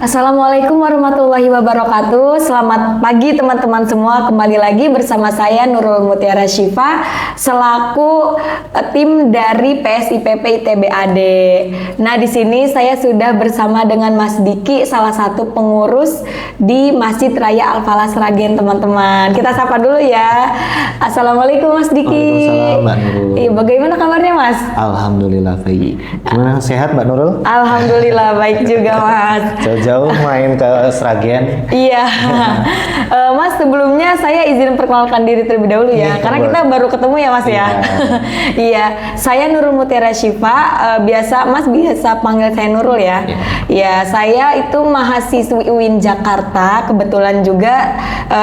Assalamualaikum warahmatullahi wabarakatuh. Selamat pagi teman-teman semua. Kembali lagi bersama saya Nurul Mutiara Syifa selaku tim dari PSIPP ITB AD. Nah, di sini saya sudah bersama dengan Mas Diki, salah satu pengurus di Masjid Raya Al-Falah Sragen, teman-teman. Kita sapa dulu ya. Assalamualaikum Mas Diki. Waalaikumsalam Mbak Nurul. Bagaimana kabarnya Mas? Alhamdulillah baik. Gimana, sehat Mbak Nurul? Alhamdulillah baik juga Mas. Jauh main ke Sragen. Iya. Mas, sebelumnya saya izin perkenalkan diri terlebih dahulu ya, karena kita baru ketemu ya Mas ya. Iya, saya Nurul Mutiara Syifa, Mas biasa panggil saya Nurul ya. Iya, saya itu mahasiswi UIN Jakarta, kebetulan juga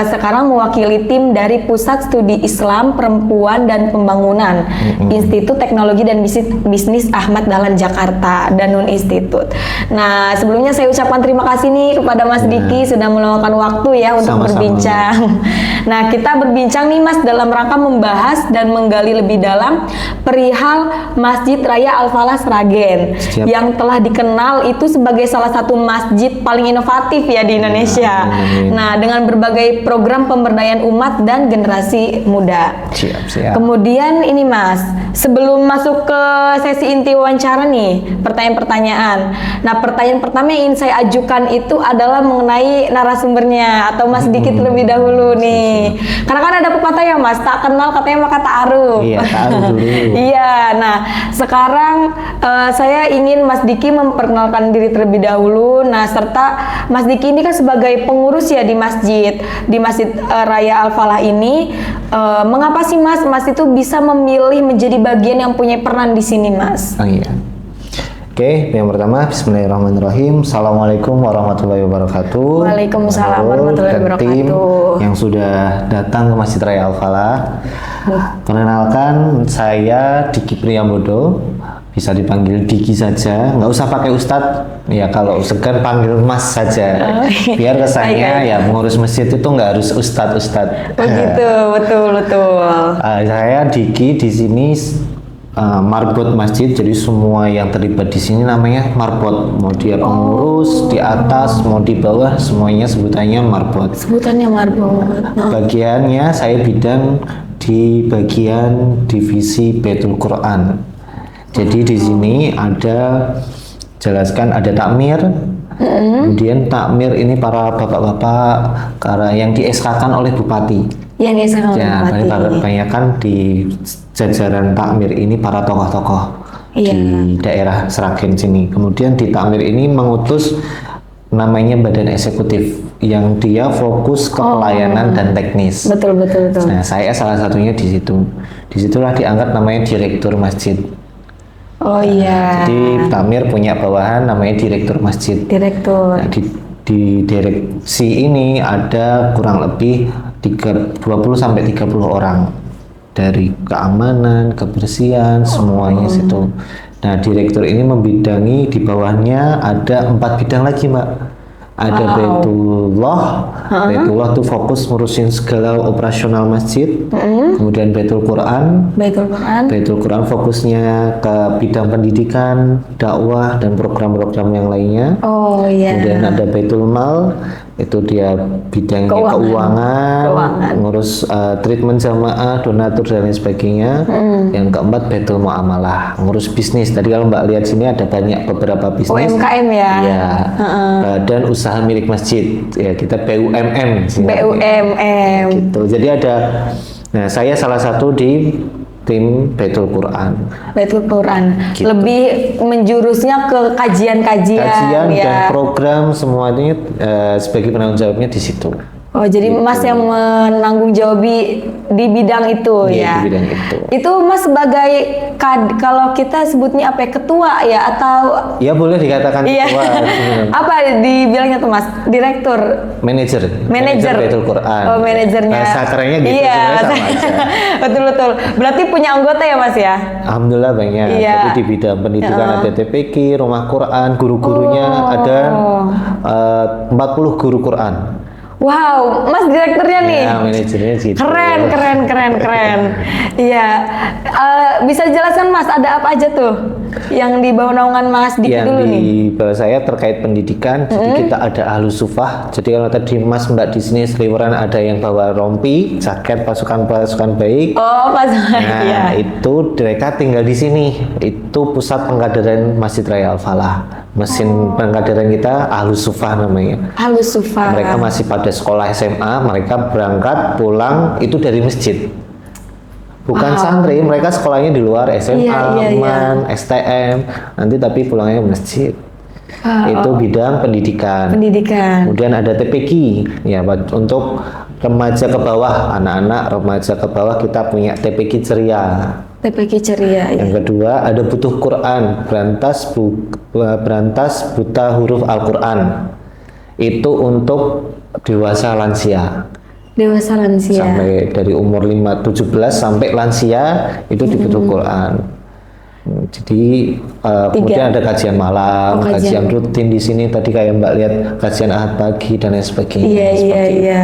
sekarang mewakili tim dari Pusat Studi Islam Perempuan dan Pembangunan Institut Teknologi dan Bisnis Ahmad Dahlan Jakarta, Danun Institute. Nah, sebelumnya saya ucapkan terima kasih nih kepada Mas Diki sudah meluangkan waktu ya untuk berbincang. Nah, kita berbincang nih Mas dalam rangka membahas dan menggali lebih dalam perihal Masjid Raya Al-Falah Sragen yang telah dikenal itu sebagai salah satu masjid paling inovatif ya di Indonesia. Nah, dengan berbagai program pemberdayaan umat dan generasi muda. Siap. Kemudian ini Mas, sebelum masuk ke sesi inti wawancara nih, pertanyaan-pertanyaan. Nah, pertanyaan pertama yang ingin saya ajukan itu adalah mengenai narasumbernya atau Mas Diki terlebih dahulu nih. Karena kan ada pepatah ya Mas, tak kenal katanya maka ta'aruf. Iya, ta'aruf dulu. Iya, nah sekarang saya ingin Mas Diki memperkenalkan diri terlebih dahulu. Nah, serta Mas Diki ini kan sebagai pengurus ya di Masjid Raya Al-Falah ini. Mengapa sih Mas itu bisa memilih menjadi bagian yang punya peran di sini Mas? Oh iya. Oke, yang pertama Bismillahirrahmanirrahim. Assalamualaikum warahmatullahi wabarakatuh. Waalaikumsalam warahmatullahi wabarakatuh. Tim yang sudah datang ke Masjid Raya Al-Falah. Perkenalkan, saya Diki Priambodo, bisa dipanggil Diki saja, nggak usah pakai Ustadz. Ya kalau segan panggil Mas saja. Biar kesannya ya pengurus masjid itu nggak harus Ustadz. Begitu, betul. Saya Diki di sini. Marbot masjid, jadi semua yang terlibat di sini namanya marbot. Mau dia pengurus di atas, mau di bawah, semuanya sebutannya marbot. Bagiannya saya bidang di bagian divisi Baitul Quran. Jadi di sini ada ada takmir. Kemudian takmir ini para bapak-bapak yang di SK-kan oleh bupati. Yang Kebanyakan di jajaran takmir ini para tokoh-tokoh di daerah Sragen sini. Kemudian di takmir ini mengutus namanya badan eksekutif yang dia fokus ke pelayanan dan teknis. Betul. Nah, saya salah satunya di situ. Disitulah diangkat namanya direktur masjid. Oh iya. Jadi takmir punya bawahan namanya direktur masjid. Nah, di direksi ini ada kurang lebih 20 sampai 30 orang dari keamanan, kebersihan, semuanya situ. Nah, direktur ini membidangi di bawahnya ada 4 bidang lagi, Mbak. Ada Baitullah tuh fokus ngurusin segala operasional masjid. Kemudian Baitul Quran fokusnya ke bidang pendidikan, dakwah dan program-program yang lainnya. Kemudian ada Baitul Mal, itu dia bidangnya keuangan. Ngurus treatment jamaah, donatur dan lain sebagainya. Yang keempat Baitul Muamalah, ngurus bisnis. Tadi kalau Mbak lihat sini ada beberapa bisnis. UMKM ya. Iya. Badan usaha milik masjid. Ya, kita BUMM. Gitu. Jadi saya salah satu di tim Baitul Quran. Gitu. Lebih menjurusnya ke kajian dan program semuanya sebagai penanggung jawabnya di situ. Oh, jadi Mas yang menanggung jawab di bidang itu Iya, ya. di bidang itu. Itu Mas sebagai kalau kita sebutnya apa ya, ketua ya atau Ya boleh dikatakan iya. ketua. sebenarnya. Apa dibilangnya tuh Mas? Direktur. Manajer Baitul Quran. Oh, manajernya. Bahasa kerennya gitu Iya. sebenarnya sama aja. Betul. Berarti punya anggota ya Mas ya? Alhamdulillah banyak. Iya. Jadi di bidang pendidikan ada TPQ, rumah Quran, guru-gurunya ada 40 guru Quran. Wow, Mas direkturnya nih. Ya, manajernya gitu. Keren. Iya. Bisa jelaskan Mas, ada apa aja tuh yang di bawah naungan Mas Diki Yang dulu nih? di bawah saya terkait pendidikan, jadi kita ada ahlus sufah. Jadi kalau tadi Mas Mbak di sini seliweran ada yang bawa rompi, jaket pasukan baik. Oh, Mas. Nah, Iya. itu mereka tinggal di sini. Itu pusat pengkaderan Masjid Raya Al Falah. Mesin pengkaderan kita ahlus sufah namanya. Halus Sufa. Mereka masih pada sekolah SMA, mereka berangkat pulang itu dari masjid. Bukan santri, mereka sekolahnya di luar SMA, Iya. MAN, STM, nanti tapi pulangnya masjid. Itu bidang pendidikan. Kemudian ada TPQ, ya untuk remaja ke bawah, anak-anak remaja ke bawah kita punya TPQ ceria. TPQ ceria. Ya. Yang kedua ada butuh Quran, berantas buta huruf Al-Quran. Itu untuk dewasa lansia. Dewasa lansia. Sampai dari umur 17 sampai lansia itu dibutuh Quran. Jadi kemudian ada kajian malam, kajian rutin di sini tadi kayak Mbak lihat kajian Ahad pagi dan lain sebagainya. Iya.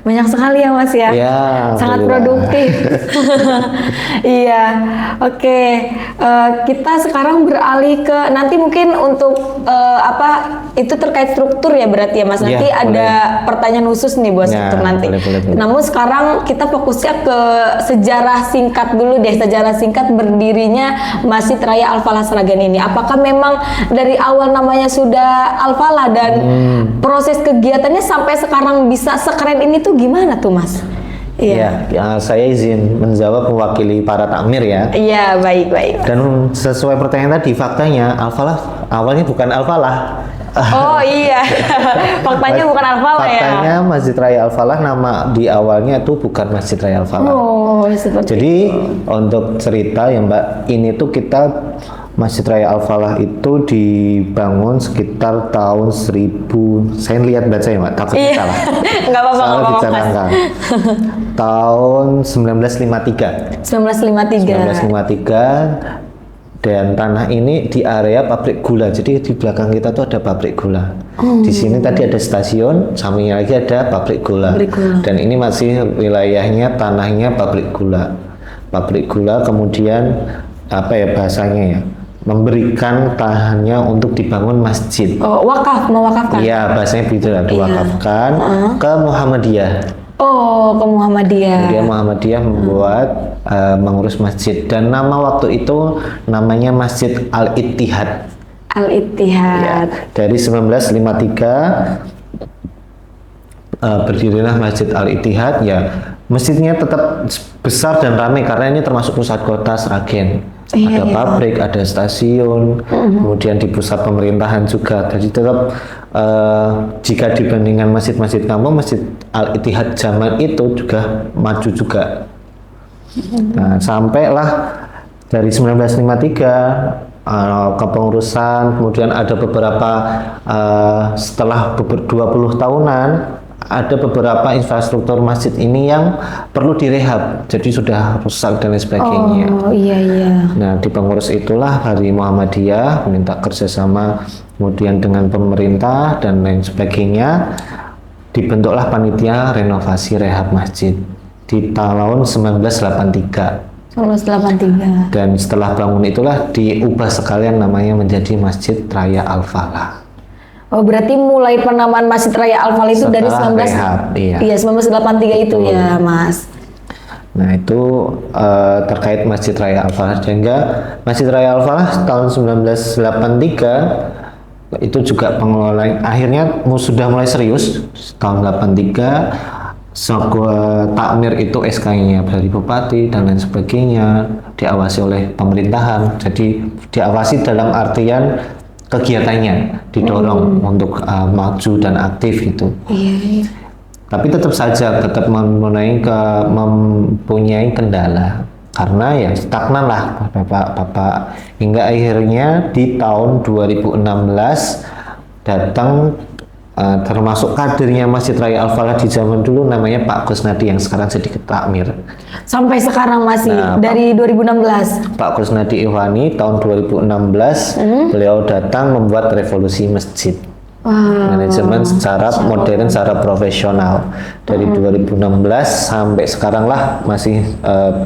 Banyak sekali ya Mas ya. Ya, sangat produktif. Iya. Oke. Kita sekarang beralih ke nanti mungkin untuk itu terkait struktur ya berarti ya Mas. Nanti Ya, ada pertanyaan khusus nih buat struktur nanti. Boleh. Namun sekarang kita fokusnya ke sejarah singkat dulu deh. Sejarah singkat berdirinya Masjid Raya Al Falah Sragen ini. Apakah memang dari awal namanya sudah Al Falah dan proses kegiatannya sampai sekarang bisa sekeren ini tuh gimana tuh Mas? Iya, ya, saya izin menjawab mewakili para takmir ya. Iya, baik. Dan sesuai pertanyaan tadi, faktanya Al Falah awalnya bukan Al Falah. Oh iya, faktanya bukan Al Falah ya. Faktanya Masjid Raya Al Falah nama di awalnya itu bukan Masjid Raya Al Falah. Oh, seperti Jadi untuk cerita ya Mbak, ini tuh kita Masjid Raya Al Falah itu dibangun sekitar tahun 1000. Saya lihat baca ya Mbak, takutnya salah. Nggak apa-apa, Salah Mas. bicara angka. Tahun 1953. 1953. Dan tanah ini di area pabrik gula. Jadi di belakang kita tuh ada pabrik gula. Di sini tadi ada stasiun, sampingnya lagi ada pabrik gula. Dan ini masih wilayahnya tanahnya pabrik gula. Pabrik gula kemudian apa ya bahasanya ya? Memberikan lahannya untuk dibangun masjid. Oh, mewakafkan. Iya, bahasanya begitu lah, diwakafkan ke Muhammadiyah. Oh, ke Muhammadiyah. Kemudian Muhammadiyah membuat mengurus masjid dan nama waktu itu namanya Masjid Al-Ittihad. Al-Ittihad. Ya, dari 1953 berdirilah Masjid Al-Ittihad ya. Masjidnya tetap besar dan ramai karena ini termasuk pusat kota Sragen. Ada pabrik, ada stasiun, kemudian di pusat pemerintahan juga. Jadi tetap jika dibandingkan masjid-masjid kampung, Masjid Al-Ittihad zaman itu juga maju juga. Nah, sampailah dari 1953 kepengurusan, kemudian ada beberapa setelah 20 tahunan ada beberapa infrastruktur masjid ini yang perlu direhab, jadi sudah rusak dan lain sebagainya. Oh iya. Nah di pengurus itulah dari Muhammadiyah minta kerjasama kemudian dengan pemerintah dan lain sebagainya, dibentuklah panitia renovasi rehab masjid di tahun 1983. 1983. Dan setelah bangun itulah diubah sekalian namanya menjadi Masjid Raya Al Falah. Oh berarti mulai penamaan Masjid Raya Al Falah itu dari 1983 itu ya Mas. Nah itu terkait Masjid Raya Al Falah, sehingga Masjid Raya Al Falah tahun 1983 itu juga pengelolaan akhirnya sudah mulai serius tahun 83. Takmir itu SK-nya dari bupati dan lain sebagainya, diawasi oleh pemerintahan. Jadi diawasi dalam artian kegiatannya didorong untuk maju dan aktif gitu. Iya. Tapi tetap saja mempunyai kendala karena ya stagnan lah Bapak hingga akhirnya di tahun 2016 datang termasuk kadernya Masjid Raya Al-Falah di zaman dulu namanya Pak Kusnadi yang sekarang jadi takmir. Sampai sekarang masih dari 2016. Pak Kusnadi Ihwani tahun 2016 beliau datang membuat revolusi masjid. Manajemen secara modern, secara profesional dari 2016 sampai sekarang lah masih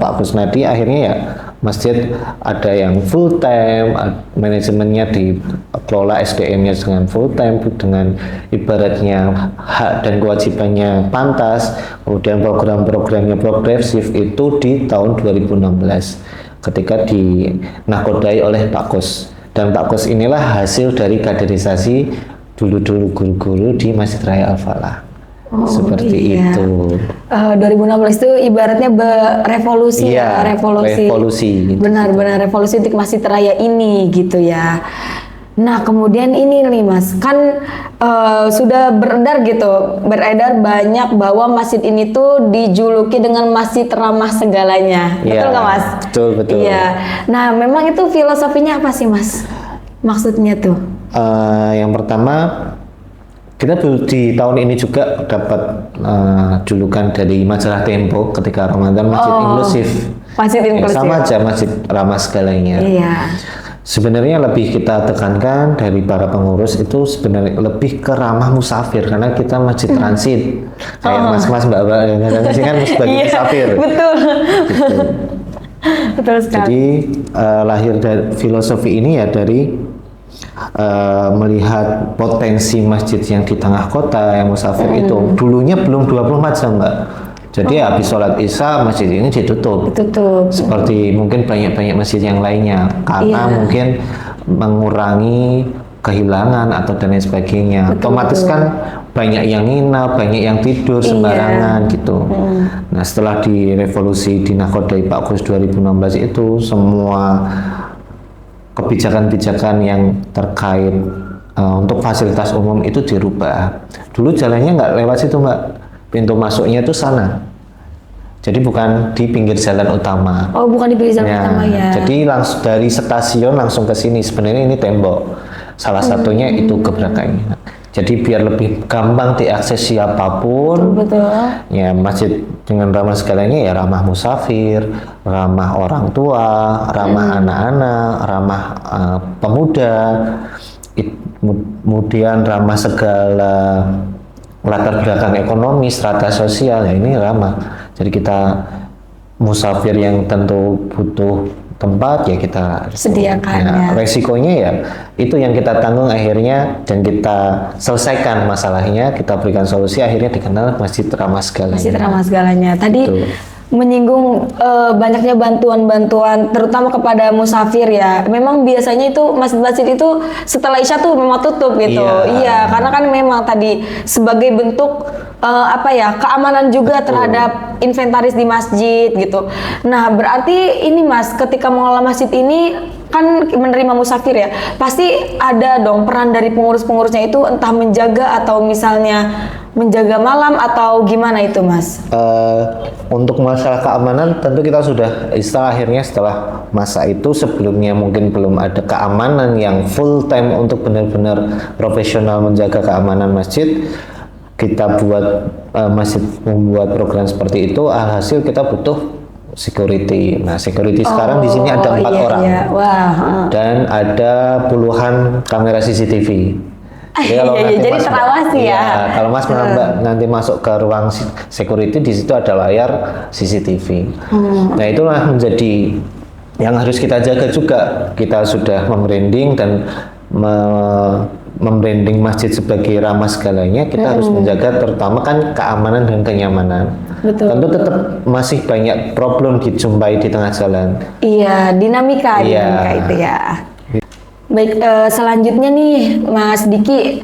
Pak Kusnadi akhirnya ya masjid ada yang full time, manajemennya dikelola SDM-nya dengan full time, dengan ibaratnya hak dan kewajibannya pantas, kemudian program-programnya progresif itu di tahun 2016 ketika dinakodai oleh Pak Kus, dan Pak Kus inilah hasil dari kaderisasi dulu guru-guru di Masjid Raya Al-Falah. Seperti itu. 2016 itu ibaratnya revolusi, iya, revolusi. Benar-benar revolusi untuk Masjid Raya ini gitu ya. Nah kemudian ini nih Mas, kan sudah beredar banyak bahwa masjid ini tuh dijuluki dengan masjid ramah segalanya. Ya, betul nggak Mas? Betul. Iya. Nah memang itu filosofinya apa sih Mas? Maksudnya tuh? Yang pertama, kita di tahun ini juga dapat julukan dari majalah Tempo ketika Ramadan masjid inklusif. Masjid inklusif. Sama aja masjid ramah segalanya. Iya. Sebenarnya lebih kita tekankan dari para pengurus itu sebenarnya lebih ke ramah musafir karena kita masjid transit. Kayak mas-mas mbak-mbak yang kan sebagai musafir. Betul. Gitu. Betul sekali. Jadi lahir dari filosofi ini ya dari melihat potensi masjid yang di tengah kota yang musafir itu dulunya belum 24 jam Mbak. Jadi habis sholat isya masjid ini ditutup. Seperti mungkin banyak masjid yang lainnya karena mungkin mengurangi kehilangan atau dan lain sebagainya. Otomatis kan banyak yang nginap, banyak yang tidur sembarangan gitu. Nah setelah direvolusi dinakodai Pak Kus 2016 itu semua kebijakan-kebijakan yang terkait untuk fasilitas umum itu dirubah. Dulu jalannya nggak lewat situ Mbak, pintu masuknya itu sana. Jadi bukan di pinggir jalan utama. Oh bukan di pinggir jalan utama ya. Jadi langsung dari stasiun langsung ke sini. Sebenarnya ini tembok. Salah satunya itu gebrakannya. Jadi biar lebih gampang diakses siapapun. Betul. Ya masjid dengan ramah segalanya ya ramah musafir, ramah orang tua, ramah anak-anak, ramah pemuda, kemudian ramah segala latar belakang ekonomi, strata sosial ya ini ramah. Jadi kita musafir yang tentu butuh tempat ya kita sediakan ya. Resikonya ya itu yang kita tanggung akhirnya dan kita selesaikan masalahnya, kita berikan solusi akhirnya dikenal masjid ramah segalanya. Masjid ramah segalanya. Tadi betul. Menyinggung banyaknya bantuan-bantuan terutama kepada musafir ya. Memang biasanya itu masjid-masjid itu setelah Isya tuh memang tutup gitu. Iya, karena kan memang tadi sebagai bentuk keamanan juga terhadap inventaris di masjid gitu. Nah, berarti ini Mas, ketika mengelola masjid ini kan menerima musafir ya, pasti ada dong peran dari pengurus-pengurusnya itu entah menjaga atau misalnya menjaga malam atau gimana itu Mas? Untuk masalah keamanan tentu kita sudah akhirnya setelah masa itu sebelumnya mungkin belum ada keamanan yang full time untuk benar-benar profesional menjaga keamanan masjid. Kita buat masjid membuat program seperti itu, alhasil kita butuh security. Nah, security sekarang di sini ada 4 orang. Iya. Dan ada puluhan kamera CCTV. Jadi terawasi ya. Kalau Mas nanti masuk ke ruang security di situ ada layar CCTV. Nah, itulah menjadi yang harus kita jaga juga. Kita sudah membranding dan membranding masjid sebagai ramah segalanya, kita harus menjaga terutama kan keamanan dan kenyamanan. Betul. Tentu tetap masih banyak problem dijumpai di tengah jalan. Iya, dinamika itu ya. Baik, selanjutnya nih Mas Diki,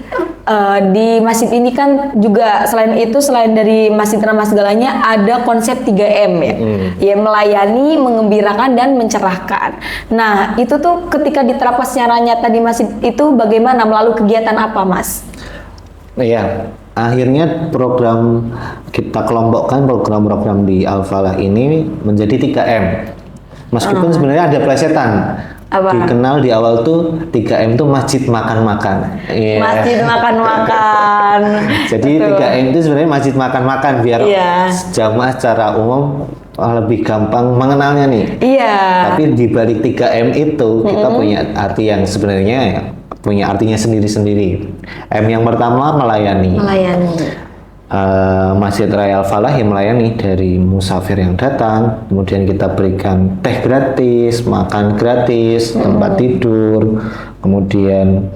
di masjid ini kan juga selain dari masjid ramah segalanya ada konsep 3M ya. Ya, melayani, mengembirakan dan mencerahkan. Nah, itu tuh ketika diterapkan secara nyata di masjid itu bagaimana, melalui kegiatan apa Mas? Iya, akhirnya program kita kelompokkan program-program di Al-Falah ini menjadi 3M. Meskipun sebenarnya ada plesetan. Apa? Dikenal di awal tuh 3M tuh masjid makan-makan. Iya. Masjid makan-makan. Jadi Betul. 3M itu sebenarnya masjid makan-makan biar Iya. jamaah secara umum lebih gampang mengenalnya nih. Iya. Tapi di balik 3M itu kita punya arti yang sebenarnya ya, punya artinya sendiri-sendiri. M yang pertama melayani. Masjid Raya Al-Falah yang melayani dari musafir yang datang, kemudian kita berikan teh gratis, makan gratis, tempat tidur, kemudian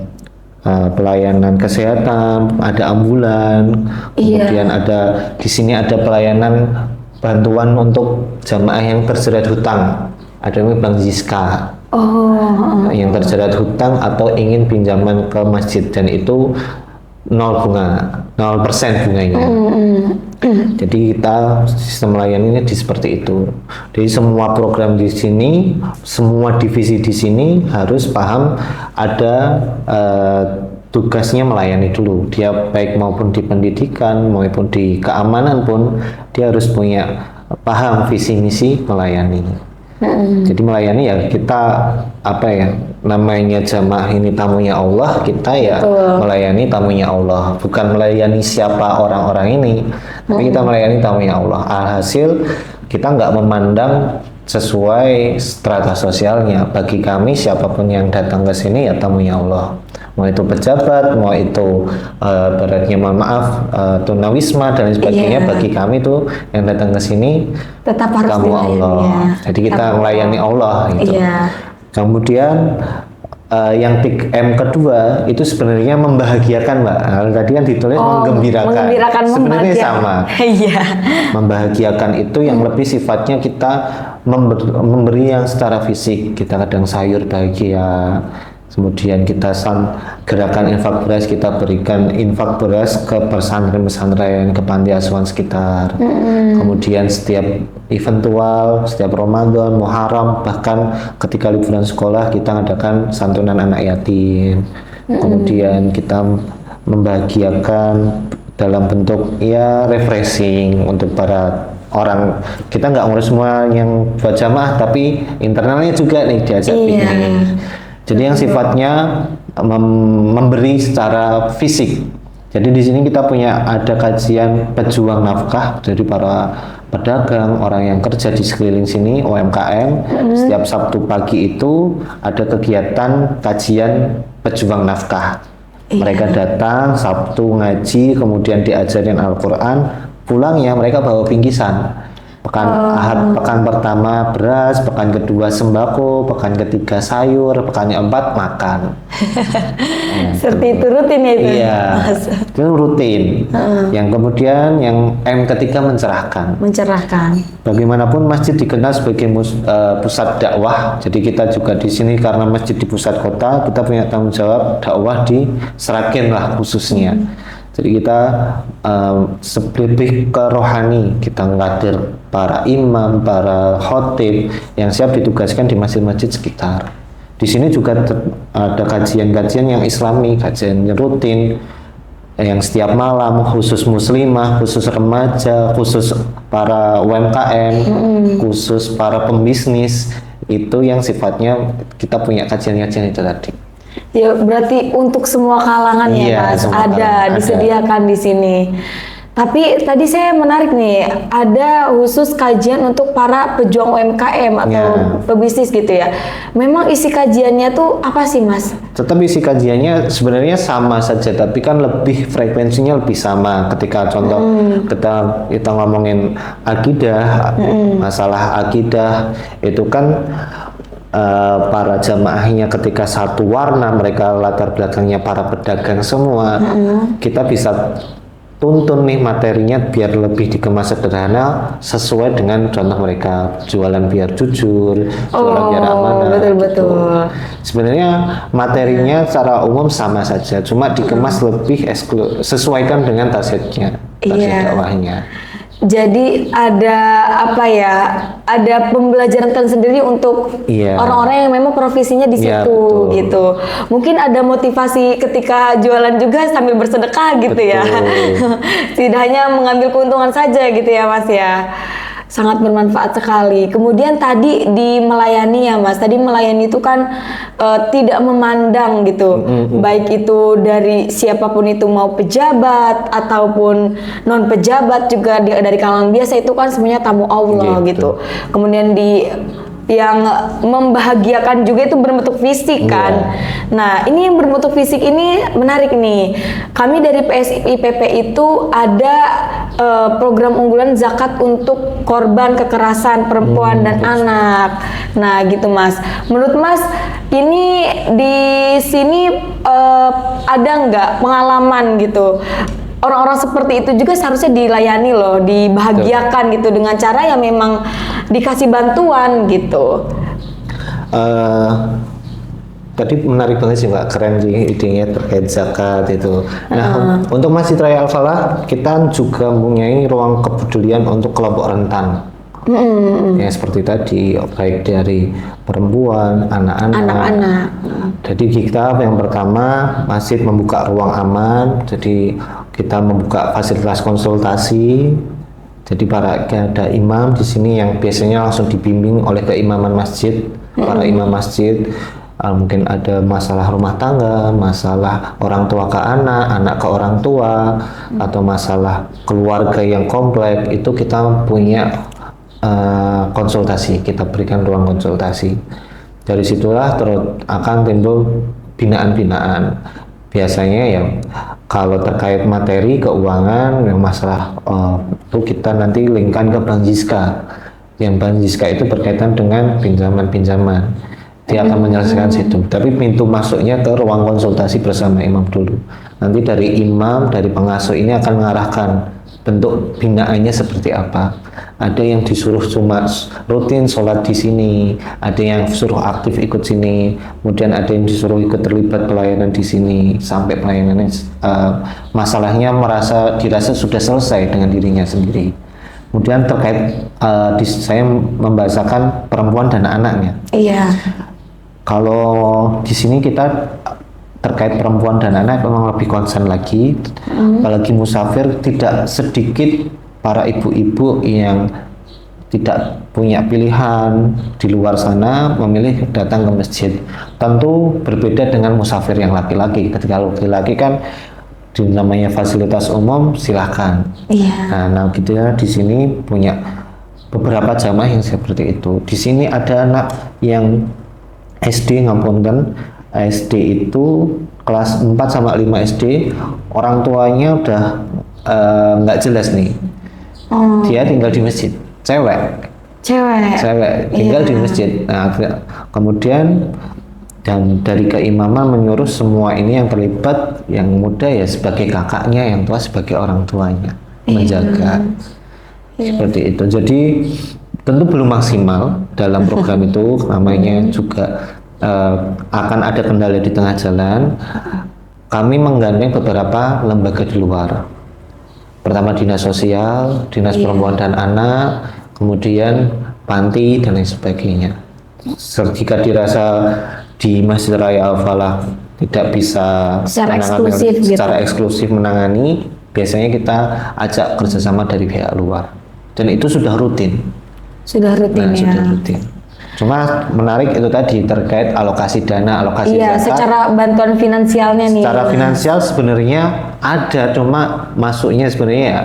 pelayanan kesehatan, ada ambulan, kemudian ada di sini ada pelayanan bantuan untuk jamaah yang terjerat hutang, ada namanya Bank Ziska. Yang terjerat hutang atau ingin pinjaman ke masjid, dan itu 0% bunganya. Jadi kita sistem melayaninya seperti itu. Jadi semua program di sini, semua divisi di sini harus paham ada tugasnya melayani dulu. Dia baik maupun di pendidikan maupun di keamanan pun dia harus punya paham visi misi melayani. Jadi melayani ya kita apa ya, namanya jamaah ini tamunya Allah, kita ya melayani tamunya Allah, bukan melayani siapa orang-orang ini, tapi kita melayani tamunya Allah. Alhasil kita nggak memandang sesuai strata sosialnya. Bagi kami siapapun yang datang ke sini ya tamunya Allah. Mau itu pejabat, mau itu beratnya mohon maaf tunawisma dan sebagainya, bagi kami tuh yang datang ke sini tetap harus tamu Allah. Jadi kita melayani Allah gitu. Kemudian yang M kedua itu sebenarnya membahagiakan, Mbak. Tadi kan ditulis menggembirakan. Sebenarnya sama. Membahagiakan itu yang lebih sifatnya kita memberi yang secara fisik. Kita kadang sayur bahagia. Kemudian kita gerakan infak beras, kita berikan infak beras ke pesantren-pesantren, ke panti asuhan sekitar. Kemudian setiap eventual, setiap Ramadan, Muharram, bahkan ketika liburan sekolah kita ngadakan santunan anak yatim. Kemudian kita membahagiakan dalam bentuk ya refreshing untuk para orang. Kita nggak ngurus semua yang buat jamaah, tapi internalnya juga nih diajak piknik. Jadi yang sifatnya memberi secara fisik. Jadi di sini kita punya ada kajian pejuang nafkah dari para pedagang, orang yang kerja di sekeliling sini, UMKM. Setiap Sabtu pagi itu ada kegiatan kajian pejuang nafkah. Mereka datang Sabtu ngaji, kemudian diajarin Al-Quran, pulangnya mereka bawa bingkisan. Pekan pekan pertama beras, pekan kedua sembako, pekan ketiga sayur, pekan keempat makan. Seperti itu rutin ya itu? Iya, itu rutin. Yang kemudian yang M ketiga mencerahkan. Bagaimanapun masjid dikenal sebagai pusat dakwah. Jadi kita juga di sini karena masjid di pusat kota, kita punya tanggung jawab dakwah di Seragen lah khususnya. Jadi kita lebih ke rohani, kita ngeladir para imam, para khotib yang siap ditugaskan di masjid-masjid sekitar. Di sini juga ada kajian-kajian yang islami, kajian rutin yang setiap malam, khusus muslimah, khusus remaja, khusus para UMKM, khusus para pembisnis, itu yang sifatnya kita punya kajian-kajian itu tadi. Ya berarti untuk semua kalangan ya Mas, disediakan di sini. Tapi tadi saya menarik nih, ada khusus kajian untuk para pejuang UMKM atau pebisnis gitu ya. Memang isi kajiannya tuh apa sih Mas? Tetap isi kajiannya sebenarnya sama saja, tapi kan lebih frekuensinya lebih sama. Ketika contoh kita ngomongin akidah, masalah akidah itu kan para jamaahnya ketika satu warna, mereka latar belakangnya para pedagang semua, kita bisa tuntun nih materinya biar lebih dikemas sederhana sesuai dengan contoh mereka, jualan biar jujur, jualan biar amanah. Betul. Sebenarnya materinya secara umum sama saja, cuma dikemas lebih sesuaikan dengan targetnya, target dakwahnya. Jadi ada apa ya? Ada pembelajaran tersendiri untuk orang-orang yang memang profesinya di situ gitu. Mungkin ada motivasi ketika jualan juga sambil bersedekah gitu ya. Tidak hanya mengambil keuntungan saja gitu ya Mas ya. Sangat bermanfaat sekali. Kemudian tadi di melayani ya Mas, tadi melayani itu kan tidak memandang gitu, baik itu dari siapapun itu, mau pejabat ataupun non pejabat, juga dari kalangan biasa, itu kan semuanya tamu Allah gitu. Kemudian yang membahagiakan juga itu berbentuk fisik kan. Nah, ini yang berbentuk fisik ini menarik nih. Kami dari PSIPP itu ada program unggulan zakat untuk korban kekerasan perempuan dan anak. Nah, gitu Mas. Menurut Mas, ini di sini ada nggak pengalaman gitu? Orang-orang seperti itu juga seharusnya dilayani loh, dibahagiakan gitu dengan cara yang memang dikasih bantuan gitu. Tadi menarik banget sih Mbak, keren sih idenya terkait zakat itu. Nah, untuk Masjid Raya Al-Falah kita juga mempunyai ruang kepedulian untuk kelompok rentan. Ya seperti tadi, baik dari perempuan, anak-anak. Jadi kita yang pertama masjid membuka ruang aman, jadi kita membuka fasilitas konsultasi. Jadi ada imam di sini yang biasanya langsung dibimbing oleh keimaman masjid, para imam masjid. Mungkin ada masalah rumah tangga, masalah orang tua ke anak, anak ke orang tua, atau masalah keluarga yang kompleks, itu kita punya konsultasi, kita berikan ruang konsultasi. Dari situlah akan timbul binaan-binaan. Biasanya ya kalau terkait materi keuangan yang masalah itu kita nanti linkkan ke Bank Jiska. Yang Bank Jiska itu berkaitan dengan pinjaman-pinjaman. Dia akan menyelesaikan situ. Tapi pintu masuknya ke ruang konsultasi bersama imam dulu. Nanti dari imam, dari pengasuh ini akan mengarahkan bentuk binaannya seperti apa. Ada yang disuruh cuma rutin sholat di sini, ada yang suruh aktif ikut sini, kemudian ada yang disuruh ikut terlibat pelayanan di sini sampai pelayanannya masalahnya dirasa sudah selesai dengan dirinya sendiri. Kemudian terkait saya membahasakan perempuan dan anaknya. Iya. Kalau di sini kita terkait perempuan dan anak memang lebih concern lagi, apalagi musafir. Tidak sedikit para ibu-ibu yang tidak punya pilihan di luar sana memilih datang ke masjid. Tentu berbeda dengan musafir yang laki-laki. Ketika laki-laki kan namanya fasilitas umum, silahkan. Nah gitu ya, di sini punya beberapa jamaah yang seperti itu. Di sini ada anak yang SD, ngapunten, SD itu kelas 4 sama 5 SD, orang tuanya udah nggak jelas nih. Dia tinggal di masjid, cewek tinggal di masjid. Nah, kemudian dan dari keimaman menyuruh semua ini yang terlibat, yang muda ya sebagai kakaknya, yang tua sebagai orang tuanya, menjaga. Seperti itu. Jadi tentu belum maksimal dalam program itu, namanya juga akan ada kendala di tengah jalan. Kami menggandeng beberapa lembaga di luar. Pertama dinas sosial, dinas perempuan dan anak, kemudian panti dan lain sebagainya. Jika dirasa di Masjid Raya Al-Falah tidak bisa secara eksklusif menangani, biasanya kita ajak kerjasama dari pihak luar. Dan itu sudah rutin. Sudah rutin. Cuma menarik itu tadi terkait alokasi dana, alokasi zakat. Secara bantuan finansialnya nih. Secara finansial sebenarnya ada, cuma masuknya sebenarnya ya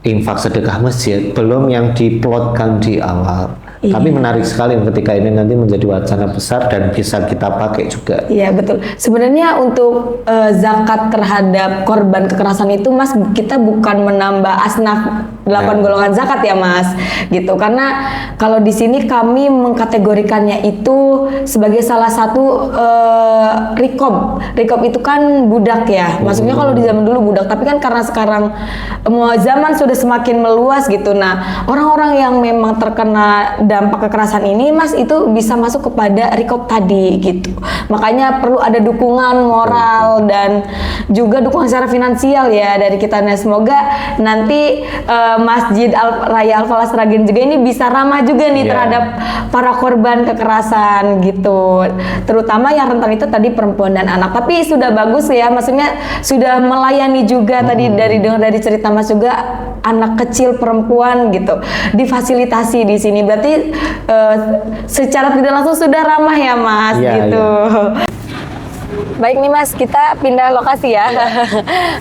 infak sedekah masjid, belum yang diplotkan di awal. Tapi menarik sekali ketika ini nanti menjadi wacana besar dan bisa kita pakai juga. Iya betul. Sebenarnya untuk zakat terhadap korban kekerasan itu Mas, kita bukan menambah asnaf 8 golongan zakat ya Mas, gitu. Karena kalau di sini kami mengkategorikannya itu sebagai salah satu rikob. Rikob itu kan budak ya. Maksudnya kalau di zaman dulu budak, tapi kan karena sekarang zaman sudah semakin meluas gitu. Nah, orang-orang yang memang terkena dampak kekerasan ini, Mas, itu bisa masuk kepada rekop tadi gitu. Makanya perlu ada dukungan moral dan juga dukungan secara finansial ya dari kita. Nah, semoga nanti Masjid Raya Al-Falah Sragen juga ini bisa ramah juga nih terhadap para korban kekerasan gitu. Terutama yang rentan itu tadi perempuan dan anak. Tapi sudah bagus ya, maksudnya sudah melayani juga tadi dari cerita Mas juga anak kecil perempuan gitu difasilitasi di sini. Berarti secara tidak langsung sudah ramah ya Mas gitu. Baik nih Mas, kita pindah lokasi ya.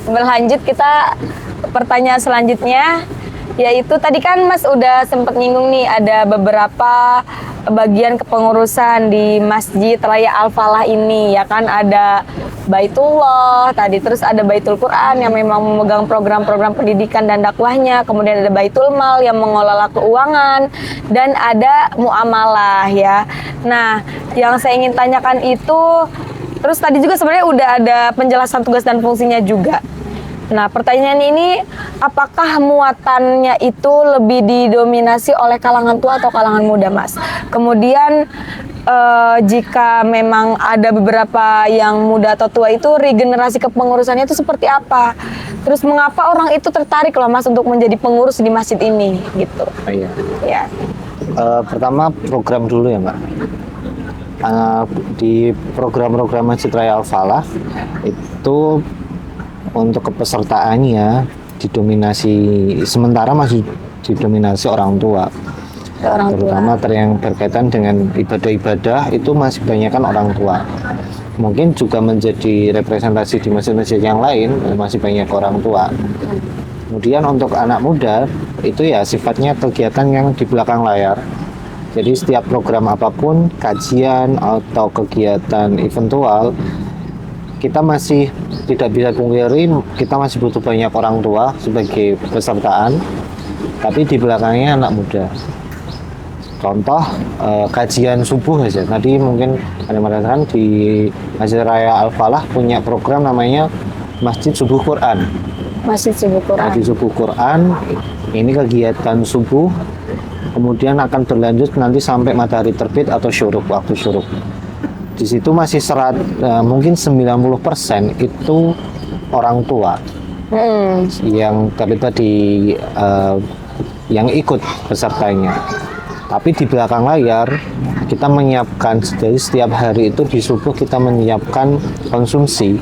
Berlanjut kita pertanyaan selanjutnya, yaitu tadi kan Mas udah sempat nyinggung nih ada beberapa bagian kepengurusan di Masjid Raya Al-Falah ini ya kan, ada Baitullah tadi, terus ada Baitul Quran yang memang memegang program-program pendidikan dan dakwahnya, kemudian ada Baitul Mal yang mengelola keuangan, dan ada muamalah ya. Nah, yang saya ingin tanyakan itu, terus tadi juga sebenarnya udah ada penjelasan tugas dan fungsinya juga. Nah, pertanyaan ini, apakah muatannya itu lebih didominasi oleh kalangan tua atau kalangan muda, Mas? Kemudian, jika memang ada beberapa yang muda atau tua itu, regenerasi kepengurusannya itu seperti apa? Terus mengapa orang itu tertarik loh, Mas, untuk menjadi pengurus di masjid ini, gitu? Iya. Ya. Pertama program dulu ya, Mbak. Di program-program Masjid Raya Al-Falah itu untuk kepesertaannya didominasi, sementara masih didominasi orang tua. Terutama yang berkaitan dengan ibadah-ibadah itu masih banyakkan orang tua. Mungkin juga menjadi representasi di masjid-masjid yang lain masih banyak orang tua. Kemudian untuk anak muda itu ya sifatnya kegiatan yang di belakang layar. Jadi setiap program apapun, kajian atau kegiatan eventual, kita masih tidak bisa pungkiri, kita masih butuh banyak orang tua sebagai pesertaan, tapi di belakangnya anak muda. Contoh kajian subuh aja. Tadi mungkin ada mengatakan di Masjid Raya Al-Falah punya program namanya Masjid Subuh Quran. Masjid Subuh Quran. Masjid Subuh Quran ini kegiatan subuh, kemudian akan berlanjut nanti sampai matahari terbit atau syuruk, waktu syuruk. Di situ masih mungkin 90% itu orang tua yang tadi yang ikut pesertanya. Tapi di belakang layar kita menyiapkan, jadi setiap hari itu di subuh kita menyiapkan konsumsi.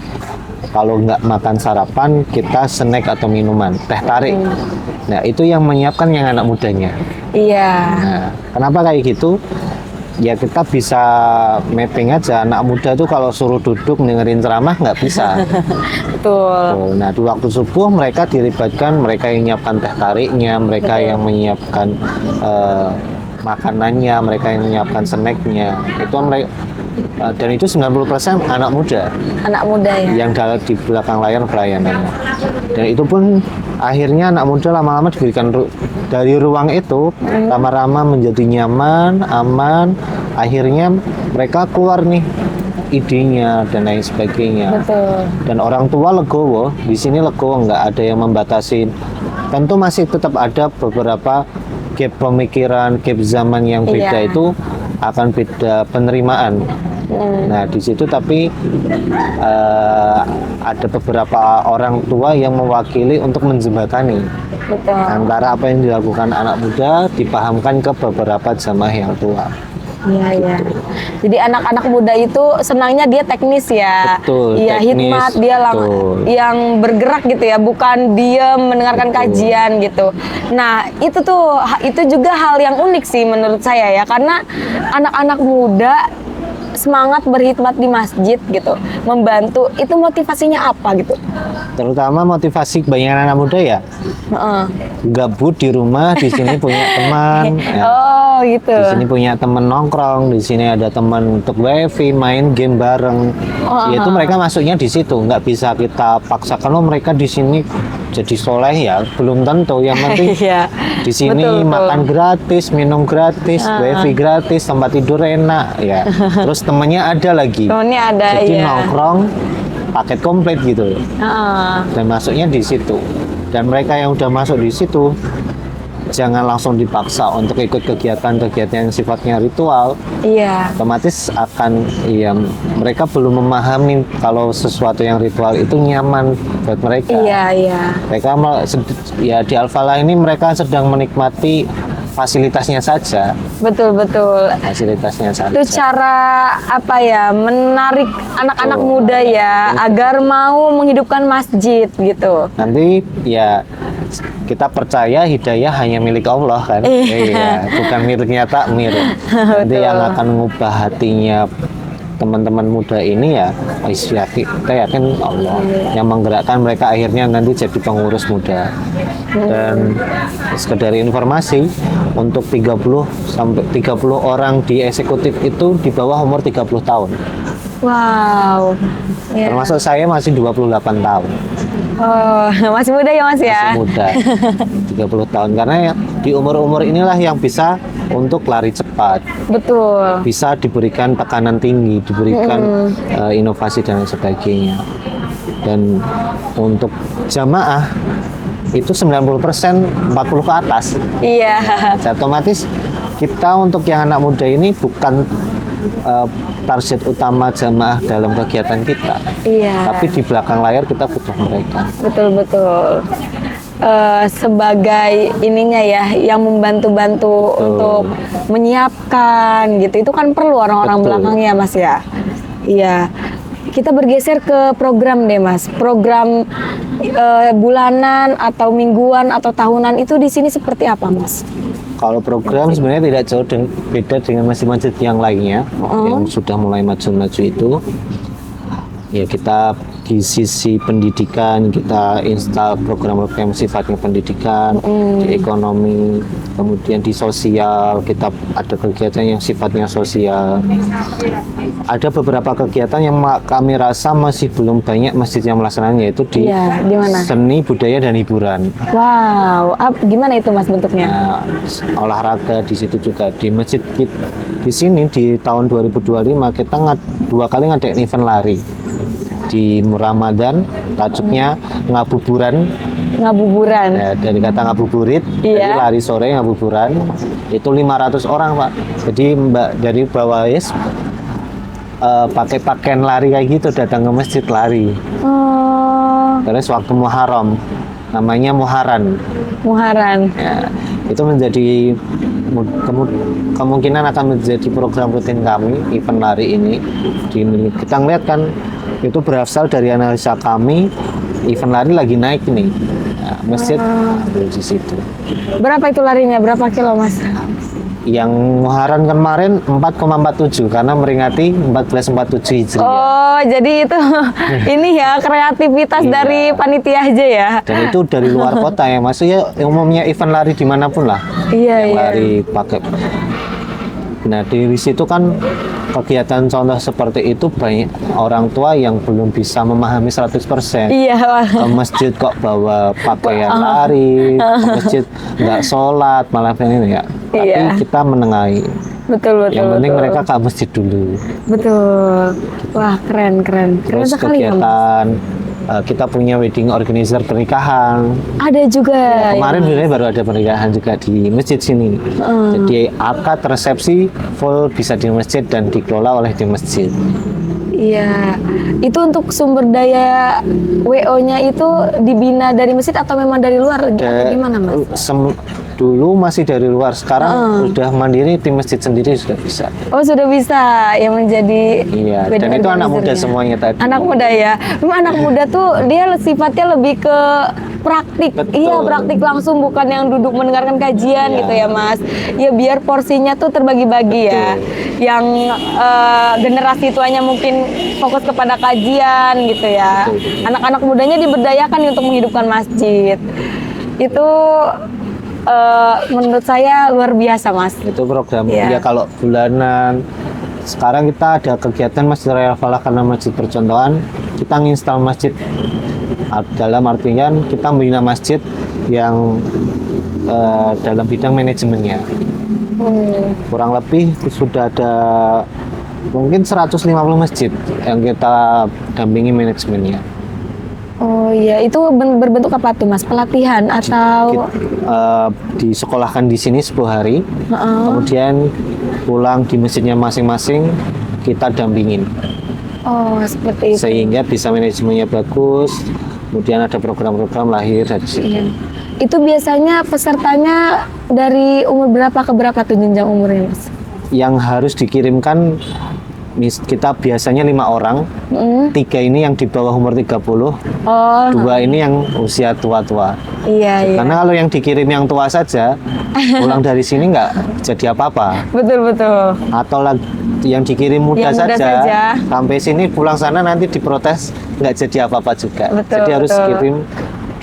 Kalau nggak makan sarapan, kita snack atau minuman, teh tarik. Nah, itu yang menyiapkan yang anak mudanya. Iya. Nah, kenapa kayak gitu? Ya kita bisa mapping aja, anak muda tuh kalau suruh duduk dengerin ceramah nggak bisa. Betul. Nah, di waktu subuh mereka dilibatkan, mereka yang menyiapkan teh tariknya, mereka yang menyiapkan makanannya, mereka yang menyiapkan snacknya. Itu mereka, dan itu 90% anak muda. Anak muda ya. Yang di belakang layar pelayanannya. Dan itu pun akhirnya anak muda lama-lama diberikan dari ruang itu, lama-lama menjadi nyaman, aman. Akhirnya mereka keluar nih idenya dan lain sebagainya. Betul. Dan orang tua legowo, di sini legowo, nggak ada yang membatasi. Tentu masih tetap ada beberapa gap pemikiran, gap zaman yang beda, itu akan beda penerimaan. Nah, di situ tapi ada beberapa orang tua yang mewakili untuk menjembatani. Betul. Antara apa yang dilakukan anak muda dipahamkan ke beberapa jamaah yang tua. Iya, iya. Jadi anak-anak muda itu senangnya dia teknis ya. Betul. Iya, hikmat dia yang bergerak gitu ya, bukan dia mendengarkan kajian gitu. Nah, itu juga hal yang unik sih menurut saya ya, karena anak-anak muda semangat berkhidmat di masjid gitu, membantu, itu motivasinya apa gitu? Terutama motivasi kebanyakan anak muda ya, gabut di rumah, di sini punya teman. Oh gitu. Di sini punya teman nongkrong, di sini ada teman untuk wifi, main game bareng. Yaitu mereka masuknya di situ, nggak bisa kita paksakan mereka di sini jadi soleh ya, belum tentu. Yang penting di sini makan gratis, minum gratis, wifi gratis, tempat tidur enak ya. Terus temennya ada lagi. Temennya ada, jadi nongkrong paket komplit gitu. Dan masuknya di situ. Dan mereka yang udah masuk di situ jangan langsung dipaksa untuk ikut kegiatan-kegiatan yang sifatnya ritual. Iya. Otomatis akan mereka belum memahami kalau sesuatu yang ritual itu nyaman buat mereka. Iya. Mereka ya di Al-Falah ini mereka sedang menikmati fasilitasnya saja. Betul. Fasilitasnya saja. Itu cara menarik anak-anak muda ya agar mau menghidupkan masjid gitu. Nanti ya kita percaya hidayah hanya milik Allah kan. Iya, bukan miliknya takmir. Nanti yang akan mengubah hatinya teman-teman muda ini ya kita yakin Allah yang menggerakkan mereka akhirnya nanti jadi pengurus muda. Dan sekedar informasi, untuk 30 orang di eksekutif itu di bawah umur 30 tahun. Wow. Termasuk saya masih 28 tahun. Oh, masih muda ya Mas ya? Masih muda. 30 tahun karena di umur-umur inilah yang bisa untuk lari cepat. Betul. Bisa diberikan tekanan tinggi, diberikan inovasi dan sebagainya. Dan untuk jamaah itu 90% 40 ke atas. Iya. Otomatis kita untuk yang anak muda ini bukan target utama jamaah dalam kegiatan kita. Iya. Tapi di belakang layar kita butuh mereka. Betul. Sebagai ininya ya, yang membantu-bantu untuk menyiapkan gitu. Itu kan perlu orang-orang belakangnya Mas ya. Iya. Kita bergeser ke program deh Mas. Program bulanan atau mingguan atau tahunan itu di sini seperti apa Mas? Kalau program sebenarnya tidak jauh beda dengan masjid-masjid yang lainnya yang sudah mulai maju-maju itu. Ya kita di sisi pendidikan kita install program-program sifatnya pendidikan, di ekonomi, kemudian di sosial kita ada kegiatan yang sifatnya sosial. Ada beberapa kegiatan yang kami rasa masih belum banyak masjid yang melaksanakannya, yaitu di seni, budaya, dan hiburan. Wow, gimana itu Mas bentuknya? Nah, olahraga di situ juga di masjid di sini di tahun 2025 kita 2 kali ngadain event lari. Di Ramadan tajuknya ngabuburan ya, dari kata ngabuburit, jadi lari sore ngabuburan itu 500 orang Pak. Jadi Mbak dari bawah pakai pakaian lari kayak gitu datang ke masjid lari. Terus waktu Muharram namanya Muharan ya, itu menjadi kemungkinan akan menjadi program rutin kami event lari ini. Kita ngeliat kan itu berasal dari analisa kami, event lari lagi naik nih. Nah, masjid di situ. Berapa itu larinya? Berapa kilo Mas? Yang Muharram kemarin 4,47 karena meringati 1447 Hijriah. Oh, jadi itu ini ya kreativitas dari panitia aja ya. Dan itu dari luar kota ya, maksudnya umumnya event lari dimanapun lah. Iya. Lari pakai. Nah di situ kan kegiatan contoh seperti itu banyak orang tua yang belum bisa memahami 100%. Iya. Ke masjid kok bawa pakaian lari, ke masjid nggak sholat malah ini ya. Tapi kita menengahi. Betul. Yang penting mereka ke masjid dulu. Betul. Wah keren. Terus kegiatan kita punya wedding organizer pernikahan. Ada juga. Kemarin sebenarnya baru ada pernikahan juga di masjid sini. Jadi akad resepsi full bisa di masjid dan dikelola oleh di masjid. Iya. Itu untuk sumber daya WO-nya itu dibina dari masjid atau memang dari luar? Gimana Mas? Dulu masih dari luar, sekarang udah mandiri, tim masjid sendiri sudah bisa. Oh sudah bisa, yang menjadi. Iya. Dan itu anak muda semuanya tadi. Anak muda ya. Memang anak muda tuh dia sifatnya lebih ke praktik. Betul. Iya praktik langsung, bukan yang duduk mendengarkan kajian gitu ya Mas. Ya biar porsinya tuh terbagi-bagi ya. Yang generasi tuanya mungkin fokus kepada kajian gitu ya. Anak-anak mudanya diberdayakan untuk menghidupkan masjid. Itu menurut saya luar biasa Mas. Itu program ya kalau bulanan. Sekarang kita ada kegiatan Masjid Raya Al-Falah karena masjid percontohan, kita nginstal masjid. Dalam artian kita membina masjid yang dalam bidang manajemennya. Kurang lebih sudah ada mungkin 150 masjid yang kita dampingi manajemennya. Oh iya, itu berbentuk apa tuh Mas? Pelatihan atau? Disekolahkan di sini 10 hari, kemudian pulang di masjidnya masing-masing kita dampingin. Oh seperti itu. Sehingga bisa manajemennya bagus, kemudian ada program-program lahir dari situ. Iya. Itu biasanya pesertanya dari umur berapa ke berapa tuh jenjang umurnya Mas? Yang harus dikirimkan kita biasanya 5 orang, 3 ini yang di bawah umur 30, Oh 2 ini yang usia tua-tua. iya iya. Karena kalau yang dikirim yang tua saja, pulang dari sini nggak jadi apa-apa. Betul. Atau yang dikirim muda, Yang muda saja, saja. sampai sini pulang sana nanti diprotes nggak jadi apa-apa juga. Betul, Jadi harus betul. kirim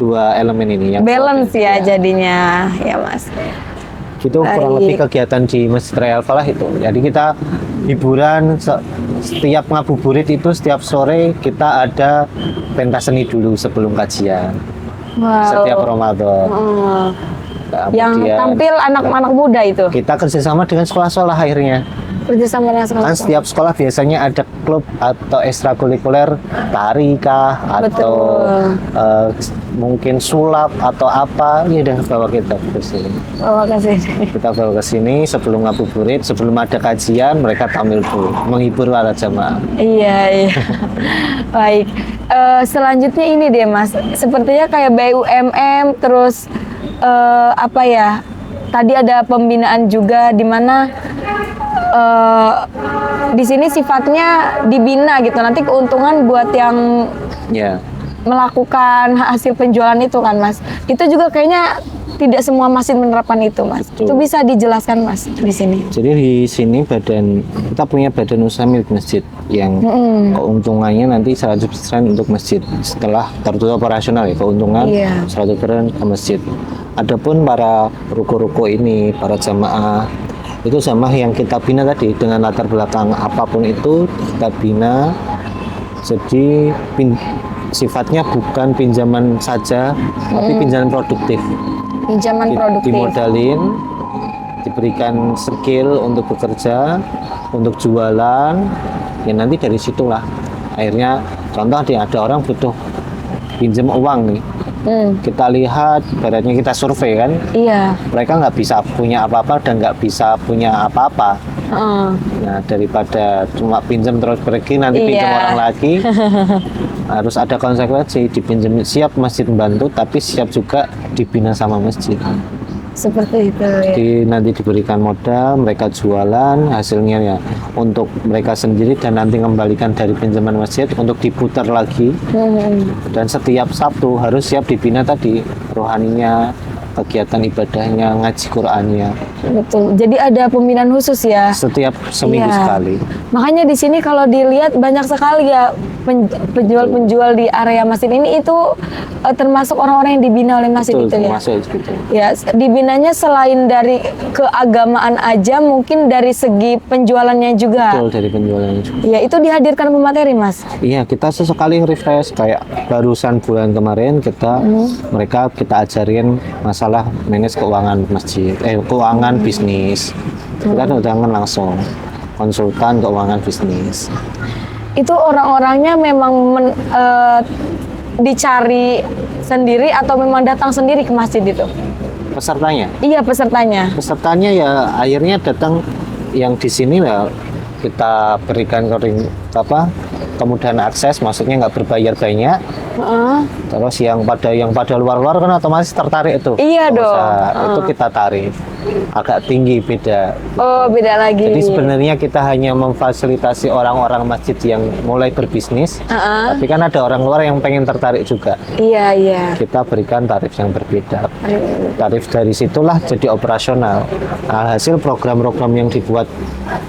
2 elemen ini. Yang Balance kuat, ya jadinya ya Mas. Itu kurang Baik. lebih kegiatan di Masjid Raya Al-Falah itu. Jadi kita hiburan setiap ngabuburit itu setiap sore kita ada pentas seni dulu sebelum kajian. Wow. Setiap Ramadan. Oh. Yang Kemudian tampil anak-anak muda itu kita kerjasama dengan sekolah-sekolah akhirnya. kerjasama dengan sekolah. Kan setiap sekolah biasanya ada klub atau ekstrakurikuler tari kah atau mungkin sulap atau apa, ya udah bawa kita ke sini. Bawa ke sini. Kita bawa ke sini sebelum ngabuburit, sebelum ada kajian mereka tampil dulu menghibur para jamaah. Iya. Baik. Selanjutnya ini deh Mas, sepertinya kayak BUMM terus apa ya? Tadi ada pembinaan juga di mana di sini sifatnya dibina gitu. Nanti keuntungan buat yang Ya. melakukan hasil penjualan itu kan Mas. Itu juga kayaknya tidak semua masjid menerapkan itu Mas. Betul. Itu bisa dijelaskan Mas di sini. Jadi di sini kita punya badan usaha milik masjid yang keuntungannya nanti 100% untuk masjid setelah tertutup operasional ya, keuntungan Iya. 100% ke masjid. Adapun para ruko-ruko ini, para jamaah itu sama yang kita bina tadi dengan latar belakang apapun itu kita bina. Jadi sifatnya bukan pinjaman saja, tapi pinjaman produktif. Pinjaman produktif. Dimodalin, diberikan skill untuk bekerja, untuk jualan, ya nanti dari situlah akhirnya contoh ada orang butuh pinjam uang nih, kita lihat, ibaratnya kita survei kan, Iya. mereka nggak bisa punya apa-apa dan nggak bisa punya apa-apa. Nah daripada cuma pinjam terus pergi nanti pinjam Iya. orang lagi, harus ada konsekuensi. Dipinjam siap masjid membantu, tapi siap juga dibina sama masjid. Seperti itu ya. Jadi nanti diberikan modal, mereka jualan, hasilnya ya untuk mereka sendiri dan nanti kembalikan dari pinjaman masjid untuk diputar lagi. Dan setiap Sabtu harus siap dibina tadi rohaninya, kegiatan ibadahnya, ngaji Qur'annya. Betul. Jadi ada pembinaan khusus ya. Setiap seminggu Iya. sekali. Makanya di sini kalau dilihat banyak sekali ya penjual-penjual di area masjid ini itu termasuk orang-orang yang dibina oleh masjid Betul, itu ya. termasuk gitu. Ya, dibinanya selain dari keagamaan aja, mungkin dari segi penjualannya juga. Betul, dari penjualannya juga. Ya, itu dihadirkan pemateri, Mas. Iya, kita sesekali refresh kayak barusan bulan kemarin mereka kita ajarin masalah manage keuangan masjid, keuangan bisnis. Kita datangkan langsung konsultan keuangan bisnis. Itu orang-orangnya memang dicari sendiri atau memang datang sendiri ke masjid itu? Pesertanya? Iya, pesertanya. Pesertanya ya akhirnya datang yang di sini lah kita berikan kemudahan akses, maksudnya nggak berbayar banyak. Terus yang pada luar-luar kan otomatis tertarik itu. Iya dong. Itu kita tarik agak tinggi beda. Oh, beda lagi. Jadi sebenarnya kita hanya memfasilitasi orang-orang masjid yang mulai berbisnis, tapi kan ada orang luar yang pengen tertarik juga. Iya, iya. Kita berikan tarif yang berbeda. Tarif dari situlah jadi operasional. Nah, hasil program-program yang dibuat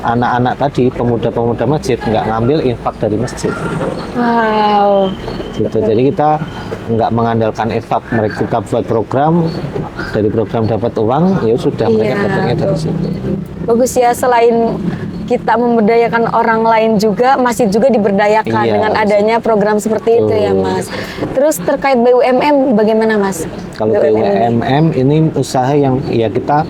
anak-anak tadi, pemuda-pemuda masjid nggak ngambil infak dari masjid. Wow. Gitu. Jadi kita nggak mengandalkan infak, mereka kita buat program, dari program dapat uang, ya sudah mereka Iya. dapatnya dari situ. Bagus ya, selain kita memberdayakan orang lain juga, masjid juga diberdayakan Iya. dengan adanya program seperti itu ya, Mas. Terus terkait BUMM bagaimana, Mas? Kalau BUMM ini usaha yang ya kita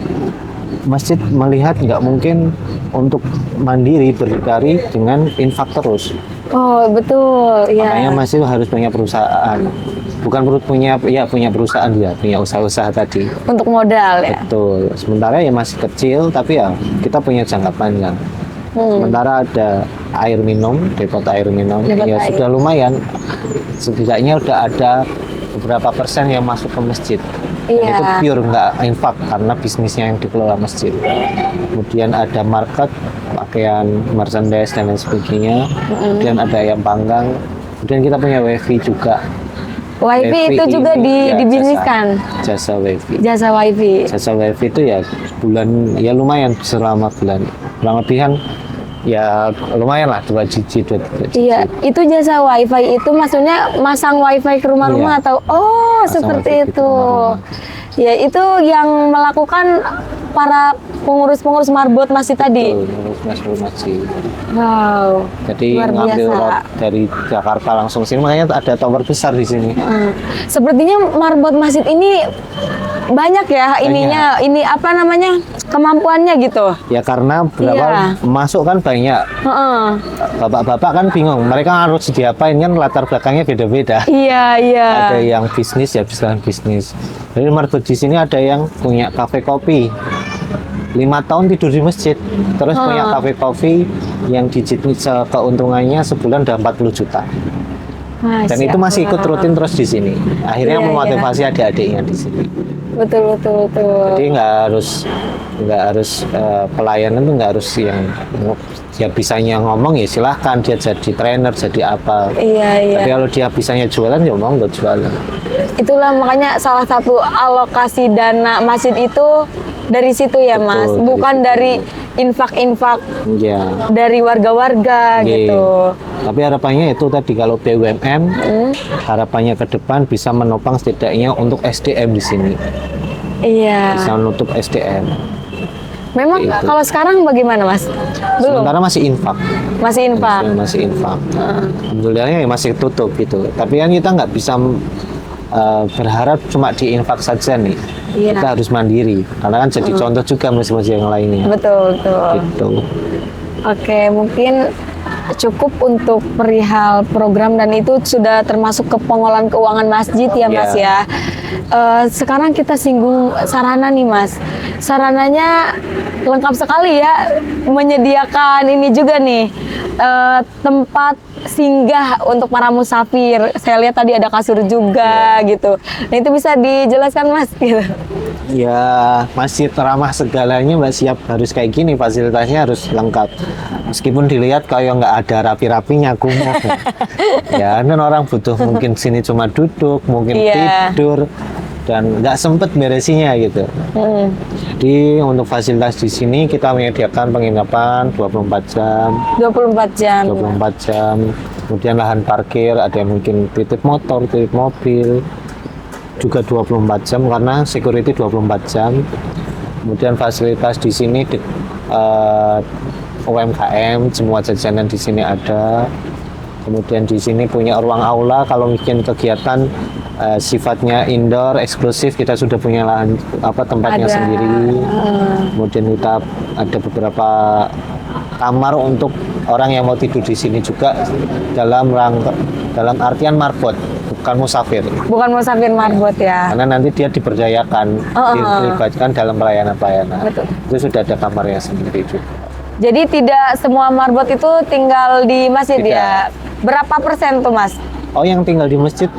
masjid melihat nggak mungkin untuk mandiri berdikari dengan infak terus. Oh, betul. Makanya Iya. masjid harus punya perusahaan. Bukan punya perusahaan ya, punya usaha-usaha tadi. Untuk modal ya. Betul. Sementara ya masih kecil, tapi ya kita punya jangka panjang. Sementara ada air minum, depot air minum, Depot ya air. sudah lumayan. Setidaknya udah ada beberapa persen yang masuk ke masjid. Dan Iya. itu pure nggak infak karena bisnisnya yang dikelola masjid. Kemudian ada market, pakaian, merchandise dan lain sebagainya. Kemudian ada ayam panggang. Kemudian kita punya wifi juga. WiFi itu juga ini ya, dibisniskan. jasa wifi. Jasa WiFi. Jasa wifi itu ya bulan ya lumayan selama bulan kurang lebihan ya lumayan lah 2 GB 3 GB. Iya, itu jasa WiFi itu maksudnya masang WiFi ke rumah-rumah Iya. atau Masang seperti WiFi ke itu. rumah-rumah. Ya, itu yang melakukan para pengurus-pengurus marbot masjid tadi. Betul, ngurus masjid. Wow. Jadi Luar ngambil biasa. road dari Jakarta langsung sini, makanya ada tower besar di sini. Sepertinya marbot masjid ini banyak ya ininya, ini apa namanya? Kemampuannya gitu. Ya karena berapa Iya. masuk kan banyak. Heeh. Bapak-bapak kan bingung, mereka harus diapain kan latar belakangnya beda-beda. Iya, iya. Ada yang bisnis ya bisa bisnis. Jadi marbot di sini ada yang punya kafe kopi. 5 tahun tidur di masjid, terus punya kafe kopi yang keuntungannya sebulan udah 40 juta. Dan Masya itu masih ikut Allah. rutin terus di sini. Akhirnya Iya, memotivasi adik-adiknya di sini. Betul, betul, betul. Jadi nggak harus pelayanan tuh nggak harus yang ya bisanya ngomong ya silahkan dia jadi trainer jadi apa. Iya, iya. Tapi kalau dia bisanya jualan ya mau nggak jualan. Itulah makanya salah satu alokasi dana masjid itu dari situ ya, Mas. Betul, Bukan dari dari infak-infak Ya. dari warga-warga Iya. gitu. Tapi harapannya itu tadi kalau BUMN harapannya ke depan bisa menopang setidaknya untuk SDM di sini, Iya. bisa menutup SDM. Memang Itu. kalau sekarang bagaimana, Mas? Belum. Sementara masih infak. Masih infak. Masih infak. Alhamdulillahnya ya masih tutup gitu. Tapi kan kita nggak bisa berharap cuma di infak saja nih. Iya. Kita harus mandiri. Karena kan jadi contoh juga masjid-masjid yang lainnya. Betul, betul. Gitu. Oke, mungkin cukup untuk perihal program dan itu sudah termasuk ke pengolahan keuangan masjid ya, Mas Iya. ya. Sekarang kita singgung sarana nih, Mas. Sarananya lengkap sekali ya, menyediakan ini juga nih tempat singgah untuk para musafir. Saya lihat tadi ada kasur juga gitu. Nah, itu bisa dijelaskan, Mas gitu. Ya masih ramah segalanya Mbak, siap harus kayak gini, fasilitasnya harus lengkap. Meskipun dilihat kayak nggak ada rapi-rapinya kumuh. Ya kan orang butuh mungkin sini cuma duduk, mungkin Iya. tidur dan nggak sempet beresinya gitu. Jadi untuk fasilitas di sini kita menyediakan penginapan 24 jam. 24 jam. 24 jam. Kemudian lahan parkir, ada yang mungkin titip motor, titip mobil. Juga 24 jam karena security 24 jam. Kemudian fasilitas di sini UMKM, semua jajanan di sini ada. Kemudian di sini punya ruang aula kalau bikin kegiatan sifatnya indoor eksklusif, kita sudah punya lahan tempatnya Ada. sendiri. Kemudian kita ada beberapa kamar untuk orang yang mau tidur di sini juga dalam artian marbot, bukan musafir. Bukan musafir marbot ya. Karena nanti dia diberdayakan, dilibatkan dalam pelayanan-pelayanan. Betul. Itu sudah ada kamarnya sendiri juga. Jadi tidak semua marbot itu tinggal di masjid Tidak. ya. Berapa persen tuh, Mas? Oh, yang tinggal di masjid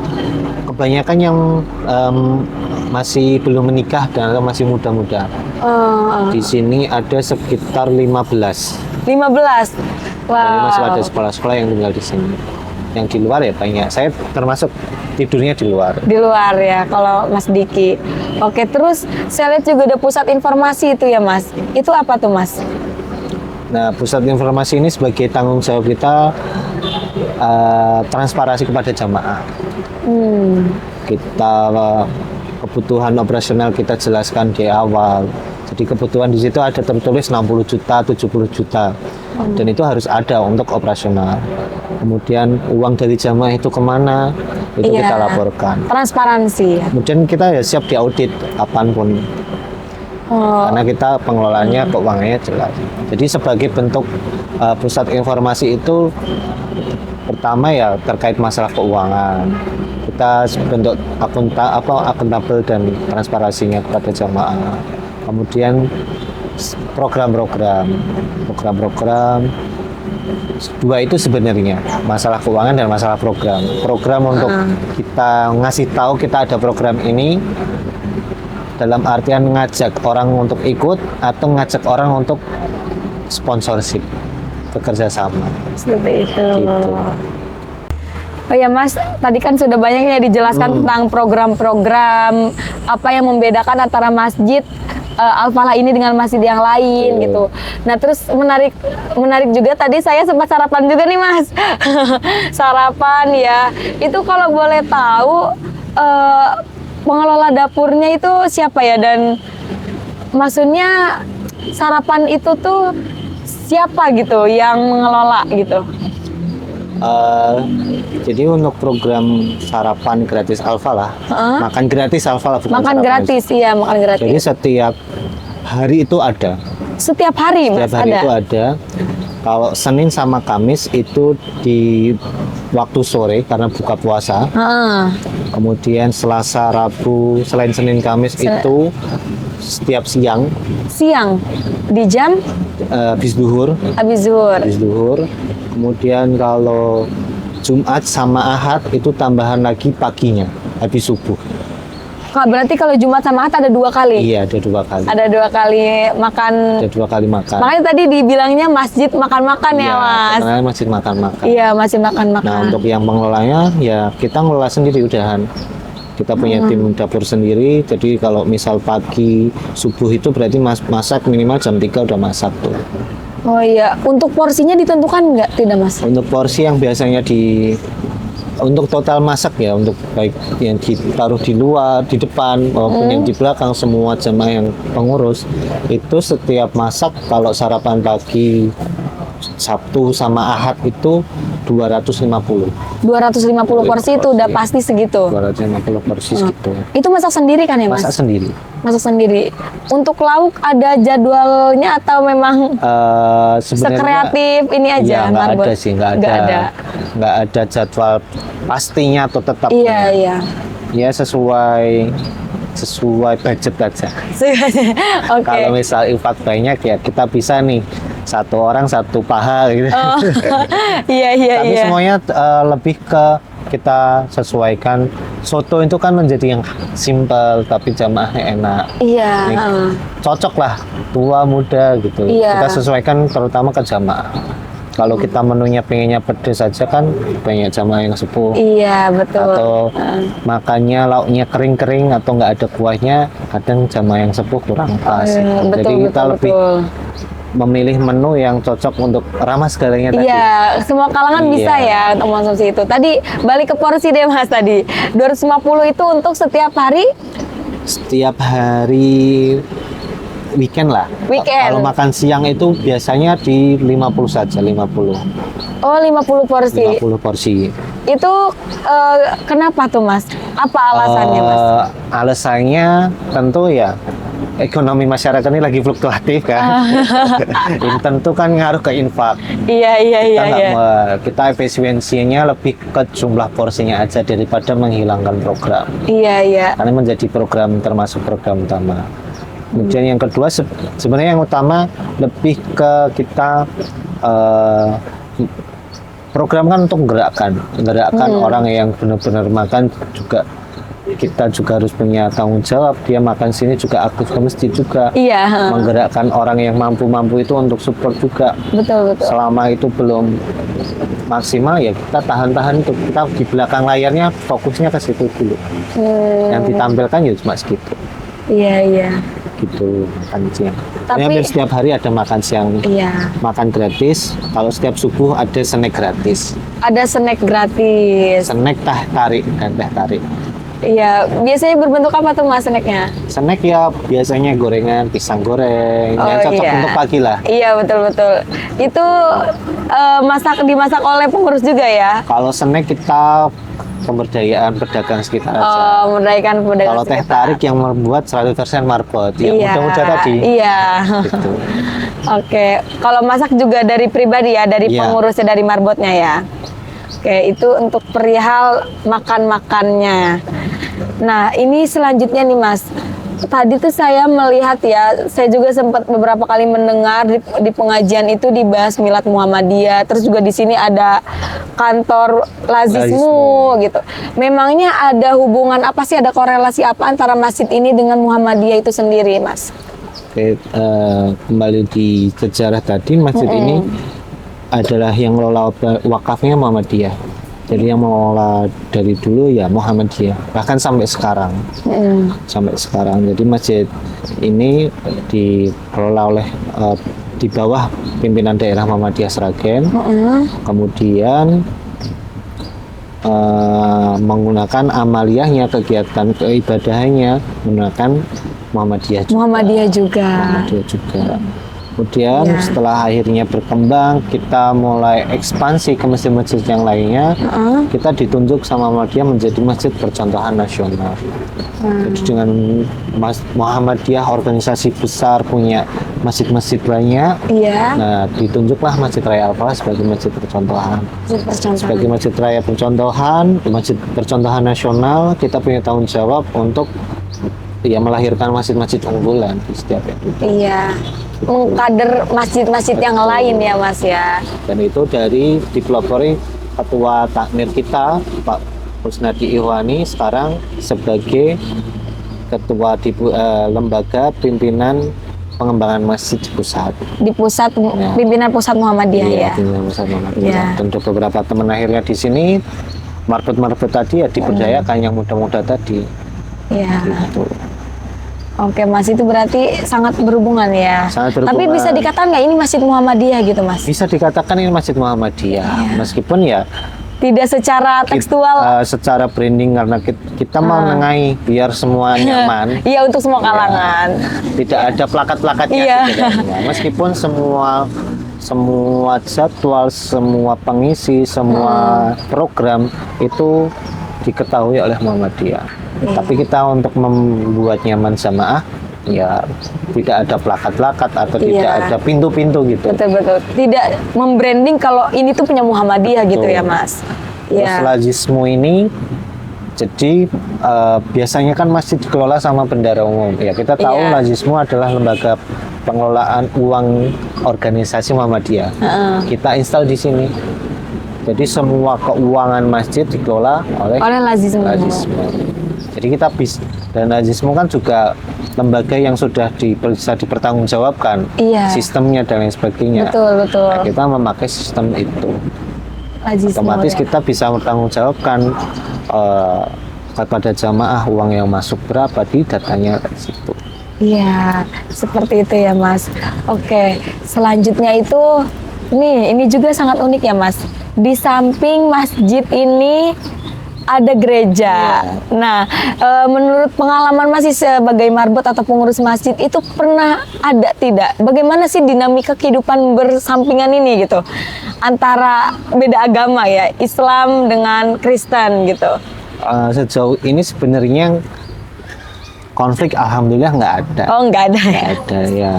kebanyakan yang masih belum menikah dan masih muda-muda. Di sini ada sekitar 15. 15. Wow. Jadi masih ada sekolah-sekolah yang tinggal di sini. Yang di luar ya banyak. Saya termasuk tidurnya di luar. Di luar ya, kalau Mas Diki. Oke, terus saya lihat juga ada pusat informasi itu ya, Mas. Itu apa tuh, Mas? Nah, pusat informasi ini sebagai tanggung jawab kita transparansi kepada jamaah. Kita kebutuhan operasional kita jelaskan di awal. Jadi kebutuhan di situ ada tertulis 60 juta, 70 juta. Dan itu harus ada untuk operasional. Kemudian uang dari jamaah itu kemana? Itu kita laporkan. Transparansi ya. Kemudian kita ya siap diaudit kapanpun. Karena kita pengelolaannya keuangannya jelas. Jadi sebagai bentuk pusat informasi itu Pertama ya terkait masalah keuangan. Kita bentuk akuntabel dan transparansinya kepada jamaah. Kemudian program-program dua itu sebenarnya masalah keuangan dan masalah program untuk kita ngasih tahu kita ada program ini dalam artian ngajak orang untuk ikut atau ngajak orang untuk sponsorship bekerja sama Seperti itu. gitu. Oh ya Mas, tadi kan sudah banyak ya dijelaskan tentang program-program apa yang membedakan antara masjid Al-Falah ini dengan masjid yang lain gitu. Nah terus menarik juga tadi saya sempat sarapan juga nih Mas. Sarapan ya. Itu kalau boleh tahu pengelola dapurnya itu siapa ya, dan maksudnya sarapan itu tuh siapa gitu yang mengelola gitu? Jadi untuk program sarapan gratis Al-Falah, makan gratis Al-Falah bukan Makan sarapan. gratis, iya makan gratis. Jadi setiap hari itu ada. Setiap hari Mas Setiap hari ada? itu ada. Kalau Senin sama Kamis itu di waktu sore karena buka puasa. Kemudian Selasa, Rabu, selain Senin, Kamis itu setiap siang. Siang di jam Habis duhur. habis zuhur. Habis duhur. Kemudian kalau Jumat sama Ahad itu tambahan lagi paginya habis subuh. Kak, berarti kalau Jumat sama Ahad ada 2 kali? Iya, ada 2 kali. Ada 2 kali makan. Ada 2 kali makan. Makanya tadi dibilangnya masjid makan-makan ya Mas? Karena masjid makan-makan. Iya, masih makan-makan. Nah, untuk yang pengelolanya ya kita ngelola sendiri udahan. Kita punya tim dapur sendiri. Jadi kalau misal pagi subuh itu berarti masak minimal jam 3 udah masak tuh. Oh iya, untuk porsinya ditentukan nggak? Tidak Mas? Untuk porsi yang biasanya untuk total masak ya, untuk baik yang ditaruh di luar, di depan maupun yang di belakang, semua jemaah yang pengurus itu setiap masak kalau sarapan pagi Sabtu sama Ahad itu 250. 250 porsi itu udah pasti segitu? 250 porsi gitu. Itu masak sendiri kan ya Mas? Masak sendiri. Masak sendiri. Untuk lauk ada jadwalnya atau memang Sebenarnya sekreatif ini aja? ya, nggak Marbot? ada sih, nggak ada jadwal pastinya atau tetap. Iya, iya. Ya sesuai budget aja. Oke. Kalau misal infak banyak ya kita bisa nih 1 orang 1 paha gitu. Oh, iya, iya, Tapi iya. semuanya lebih ke kita sesuaikan. Soto itu kan menjadi yang simpel tapi jamaahnya enak. Iya. Ini cocok lah tua muda gitu. Iya. Kita sesuaikan terutama ke jamaah. Kalau kita menunya pengennya pedes saja kan banyak jamaah yang sepuh. Iya, betul. Atau makannya lauknya kering-kering atau nggak ada kuahnya, kadang jamaah yang sepuh kurang pas. Betul, Jadi kita betul, lebih betul. memilih menu yang cocok untuk ramah segalanya tadi. Iya, semua kalangan Iya. bisa ya untuk konsumsi itu. Tadi balik ke porsi deh Mas tadi. 250 itu untuk setiap hari? Setiap hari weekend lah. Weekend. Kalau makan siang itu biasanya di 50 saja, 50. Oh, 50 porsi. 50 porsi. Itu kenapa tuh Mas? Apa alasannya Mas? Alasannya tentu ya ekonomi masyarakat ini lagi fluktuatif kan. Ini tentu kan ngaruh ke infak. Iya, iya, iya, Kita iya. kita efisiensinya lebih ke jumlah porsinya aja daripada menghilangkan program. Iya, iya. Karena menjadi program termasuk program utama. Kemudian yang kedua sebenarnya yang utama lebih ke kita program kan untuk menggerakkan orang yang benar-benar makan juga. Kita juga harus punya tanggung jawab, dia makan sini juga aktif ke masjid juga. Iya. Menggerakkan orang yang mampu-mampu itu untuk support juga. Betul, betul. Selama itu belum maksimal ya kita tahan-tahan itu, kita di belakang layarnya fokusnya ke situ dulu. Yang ditampilkan ya cuma segitu. Iya, iya. Gitu makan siang. Tapi- Hampir setiap hari ada makan siang, Iya. makan gratis. Kalau setiap subuh ada snack gratis, Ada snack gratis. snack teh tarik dan teh tarik. Iya, biasanya berbentuk apa tuh Mas snacknya? Snack ya biasanya gorengan, pisang goreng, yang cocok iya. untuk pagi lah. Iya, betul-betul. Itu dimasak oleh pengurus juga ya? Kalau snack kita pemberdayaan pedagang sekitar aja. Menaikan pedagang Kalau teh sekitar. tarik yang membuat 100% marbot, yang Iya, muda-muda tadi. Iya. Gitu. Oke, kalau masak juga dari pribadi ya, dari Iya. pengurusnya, dari marbotnya ya? Oke, itu untuk perihal makan-makannya. Nah, ini selanjutnya nih Mas. Tadi tuh saya melihat ya, saya juga sempat beberapa kali mendengar di pengajian itu dibahas Milad Muhammadiyah. Terus juga di sini ada kantor Lazismu gitu. Memangnya ada hubungan apa sih, ada korelasi apa antara masjid ini dengan Muhammadiyah itu sendiri, Mas? Oke, kembali di sejarah tadi, masjid ini adalah yang ngelola wakafnya Muhammadiyah. Jadi yang mengelola dari dulu ya Muhammadiyah, bahkan sampai sekarang. Sampai sekarang. Jadi masjid ini dikelola oleh di bawah pimpinan daerah Muhammadiyah Sragen. Kemudian menggunakan amaliyahnya, kegiatan keibadahannya menggunakan Muhammadiyah juga. Muhammadiyah juga. Kemudian setelah akhirnya berkembang, kita mulai ekspansi ke masjid-masjid yang lainnya. Kita ditunjuk sama Muhammadiyah menjadi masjid percontohan nasional. Jadi dengan Muhammadiyah organisasi besar, punya masjid-masjid banyak. Nah, ditunjuklah Masjid Raya Al-Falah sebagai masjid percontohan. Sebagai masjid raya percontohan, masjid percontohan nasional, kita punya tanggung jawab untuk ya melahirkan masjid-masjid unggulan di setiap itu. Mengkader masjid-masjid yang lain ya Mas ya. Dan itu dari dipelopori ketua takmir kita Pak Kusnadi Ihwani sekarang sebagai ketua di lembaga pimpinan pengembangan masjid di pusat. Di pusat pimpinan pusat Muhammadiyah ya. Pimpinan pusat Muhammadiyah. Dan beberapa teman akhirnya di sini marbot-marbot tadi ya diberdayakan yang muda-muda tadi. Gitu. Oke Mas, itu berarti sangat berhubungan ya. Sangat berhubungan. Tapi bisa dikatakan nggak ini Masjid Muhammadiyah gitu Mas? Bisa dikatakan ini Masjid Muhammadiyah, meskipun ya tidak secara tekstual. Secara branding karena kita mau menengahi biar semua nyaman. Iya, untuk semua kalangan. Tidak ada plakat-plakatnya. Meskipun semua jadwal, semua pengisi, semua program itu diketahui oleh Muhammadiyah. Tapi kita untuk membuat nyaman jamaah, ya tidak ada plakat-plakat atau tidak ada pintu-pintu gitu. Betul. Tidak membranding kalau ini tuh punya Muhammadiyah gitu ya Mas. Terus Lazismu ini, jadi biasanya kan masjid dikelola sama bendara umum. Ya kita tahu Lazismu adalah lembaga pengelolaan uang organisasi Muhammadiyah. Kita install di sini. Jadi semua keuangan masjid dikelola oleh Lazismu. Jadi kita bisa, dan Lazismu kan juga lembaga yang sudah bisa dipertanggungjawabkan sistemnya dan lain sebagainya. Betul. Nah, kita memakai sistem itu. Lazismu, otomatis kita bisa mempertanggungjawabkan kepada jamaah uang yang masuk berapa di datanya di situ. Iya, seperti itu ya Mas. Oke, selanjutnya itu ini juga sangat unik ya Mas. Di samping masjid ini ada gereja. Nah, menurut pengalaman Mas sebagai marbot atau pengurus masjid itu pernah ada tidak? Bagaimana sih dinamika kehidupan bersampingan ini gitu? Antara beda agama ya, Islam dengan Kristen gitu. Sejauh ini sebenarnya konflik alhamdulillah nggak ada. Oh, nggak ada ya? Nggak ada ya.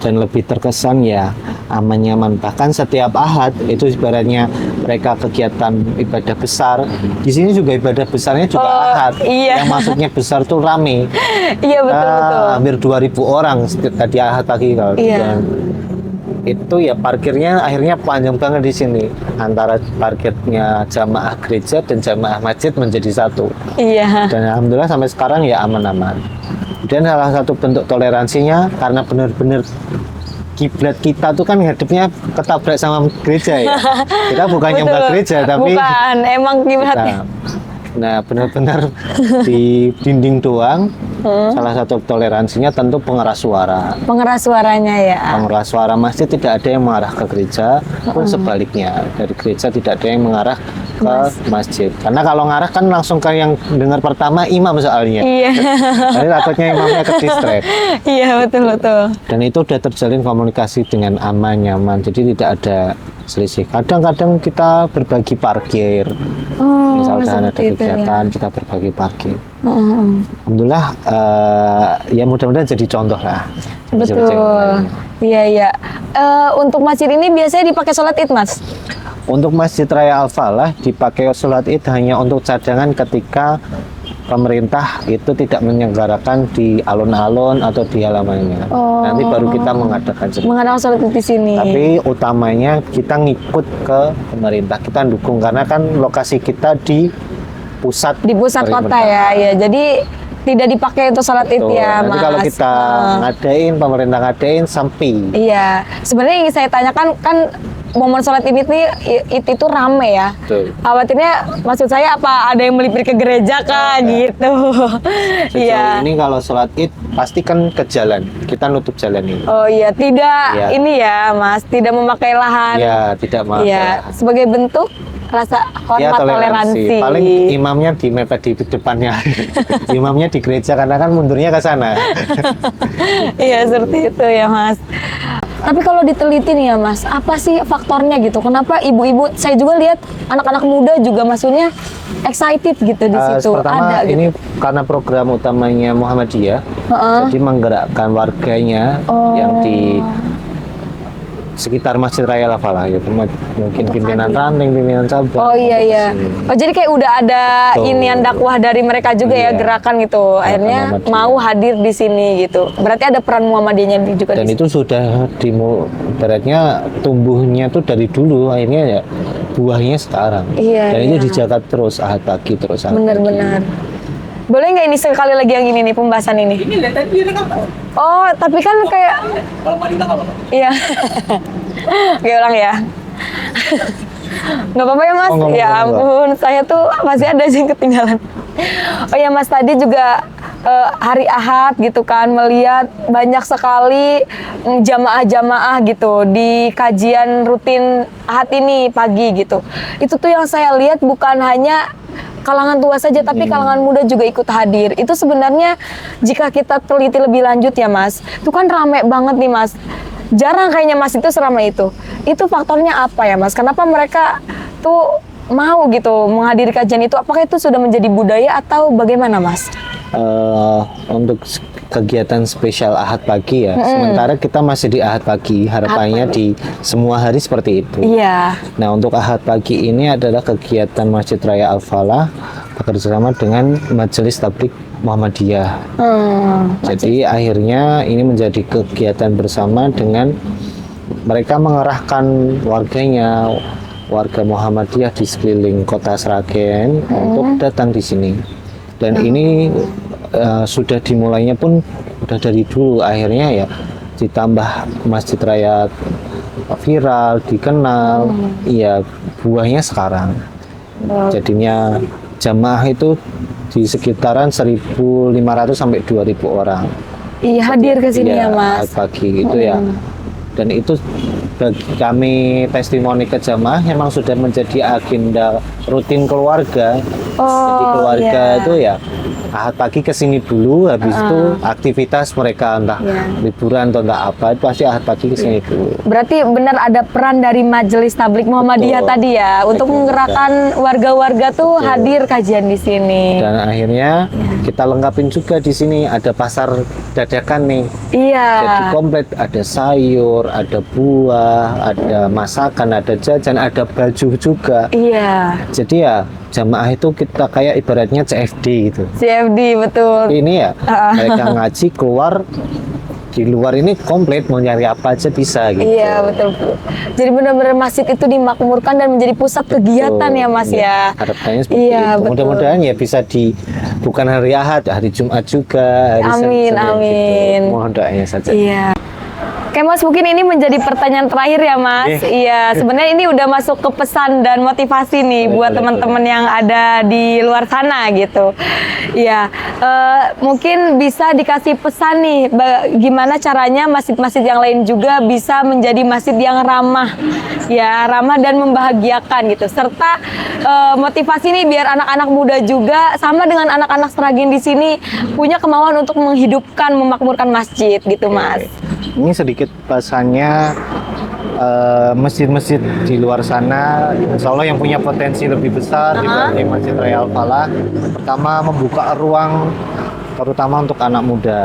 Dan lebih terkesan ya aman nyaman. Bahkan setiap ahad itu ibaratnya mereka kegiatan ibadah besar. Di sini juga ibadah besarnya juga ahad. Yang masuknya besar tuh rame. Iya betul. Hampir 2.000 orang tadi ahad pagi kalau itu ya parkirnya akhirnya panjang banget di sini, antara parkirnya jamaah gereja dan jamaah masjid menjadi satu. Dan alhamdulillah sampai sekarang ya aman-aman. Dan salah satu bentuk toleransinya karena benar-benar kiblat kita tuh kan ngadepnya ketabrak sama gereja ya. Kita bukan nyembah gereja tapi bukan, emang kiblatnya. Nah, benar-benar di dinding doang. Salah satu toleransinya tentu pengeras suara. Pengeras suaranya ya. Pengeras suara masjid tidak ada yang mengarah ke gereja, pun sebaliknya dari gereja tidak ada yang mengarah ke masjid. Karena kalau ngarah kan langsung ke yang dengar pertama imam soalnya. Jadi takutnya imamnya ke distract. Betul. Dan itu udah terjalin komunikasi dengan aman, nyaman. Jadi tidak ada selisih. Kadang-kadang kita berbagi parkir. Misalkan ada kegiatan kita berbagi parkir. Alhamdulillah ya mudah-mudahan jadi contoh lah. Betul. Iya. Untuk masjid ini biasanya dipakai sholat Id Mas? Untuk Masjid Raya Al-Falah dipakai sholat Id hanya untuk cadangan ketika pemerintah itu tidak menyelenggarakan di alun-alun atau di halamannya. Nanti baru kita mengadakan sholat. Mengadakan sholat Id di sini. Tapi utamanya kita ngikut ke pemerintah, kita dukung karena kan lokasi kita di pusat kota ya. Jadi tidak dipakai untuk sholat Id ya, Mas. Nanti kalau kita ngadain, pemerintah ngadain sampai. Iya. Sebenarnya yang ingin saya tanyakan kan momen sholat Id itu rame ya. Betul. Khawatirnya, maksud saya apa ada yang melipir ke gereja kah gitu? Iya. Ini kalau sholat Id pasti kan ke jalan, kita nutup jalan ini. Oh iya, tidak ini ya Mas, tidak memakai lahan. Iya, tidak memakai. Iya, sebagai bentuk rasa hormat toleransi. Paling imamnya dimepet di depannya. Imamnya di gereja karena kan mundurnya ke sana. Iya, seperti itu ya Mas. Tapi kalau diteliti nih ya Mas, apa sih faktornya gitu? Kenapa ibu-ibu, saya juga lihat anak-anak muda juga maksudnya excited gitu di situ. Pertama ada gitu. ini karena program utamanya Muhammadiyah, jadi menggerakkan warganya yang di sekitar Masjid Raya Al-Falah gitu, mungkin pimpinan ranting, pimpinan cabang. Oh iya. Oh jadi kayak udah ada inian dakwah dari mereka juga ya, gerakan gitu. Akhirnya mau hadir di sini gitu. Berarti ada peran Muhammadiyahnya juga. Dan itu sudah ibaratnya tumbuhnya tuh dari dulu, akhirnya ya buahnya sekarang. Iya. Dan itu dijaga terus ahad pagi terus. Benar-benar. Boleh nggak ini sekali lagi yang ini nih pembahasan ini? Ini lihat tadi kan. Oh, tapi kan kayak kalau mau apa? Iya. Oke, ulang ya. Nggak apa-apa ya Mas. Ya ampun, saya tuh masih ada yang ketinggalan. Oh ya Mas, tadi juga hari Ahad gitu kan, melihat banyak sekali jamaah-jamaah gitu di kajian rutin Ahad ini pagi gitu. Itu tuh yang saya lihat bukan hanya kalangan tua saja, tapi kalangan muda juga ikut hadir. Itu sebenarnya jika kita teliti lebih lanjut ya Mas, itu kan rame banget nih Mas. Jarang kayaknya Mas itu seramai itu. Itu faktornya apa ya Mas? Kenapa mereka tuh mau gitu menghadiri kajian itu? Apakah itu sudah menjadi budaya atau bagaimana Mas? Untuk kegiatan spesial Ahad pagi ya, sementara kita masih di Ahad pagi, harapannya di semua hari seperti itu. Iya. Nah untuk Ahad pagi ini adalah kegiatan Masjid Raya Al-Falah bekerjasama dengan Majelis Tabligh Muhammadiyah. Jadi akhirnya ini menjadi kegiatan bersama dengan mereka mengerahkan warganya, warga Muhammadiyah di sekeliling kota Sragen untuk datang di sini. Dan ini sudah dimulainya pun udah dari dulu, akhirnya ya ditambah Masjid Raya viral, dikenal, ya buahnya sekarang. Jadinya jamaah itu di sekitaran 1.500 sampai 2.000 orang. Iya, hadir ke sini ya Mas. Pagi gitu ya. Dan itu bagi kami testimoni ke jamaah memang sudah menjadi agenda rutin keluarga. Jadi keluarga itu ya Ahad pagi kesini dulu, habis itu aktivitas mereka entah liburan atau entah apa, itu pasti Ahad pagi kesini dulu. Berarti benar ada peran dari Majelis Tabligh Muhammadiyah tadi ya, untuk menggerakkan warga-warga tuh hadir kajian di sini. Dan akhirnya kita lengkapin juga di sini ada pasar dadakan nih. Iya. Jadi komplit, ada sayur, ada buah, ada masakan, ada jajan, ada baju juga. Iya. Jadi ya jamaah itu kita kayak ibaratnya CFD gitu. CFD betul. Ini ya mereka ngaji keluar, di luar ini komplit mau nyari apa aja bisa gitu. Iya betul. Jadi benar-benar masjid itu dimakmurkan dan menjadi pusat kegiatan ya Mas ya. Harapannya seperti itu. Mudah-mudahan ya bisa di bukan hari Ahad, hari Jumat juga. Hari amin, Senin, amin. Gitu. Mohon doanya saja. Iya. Oke Mas, mungkin ini menjadi pertanyaan terakhir ya Mas. Iya, sebenarnya ini udah masuk ke pesan dan motivasi nih buat teman-teman yang ada di luar sana gitu. Iya, mungkin bisa dikasih pesan nih, gimana caranya masjid-masjid yang lain juga bisa menjadi masjid yang ramah, ya ramah dan membahagiakan gitu. Serta motivasi nih biar anak-anak muda juga sama dengan anak-anak Sragen di sini punya kemauan untuk menghidupkan, memakmurkan masjid gitu Mas. Ini sedikit pesannya, masjid-masjid di luar sana, insya Allah yang punya potensi lebih besar dibanding Masjid Raya Al-Falah. Pertama, membuka ruang terutama untuk anak muda.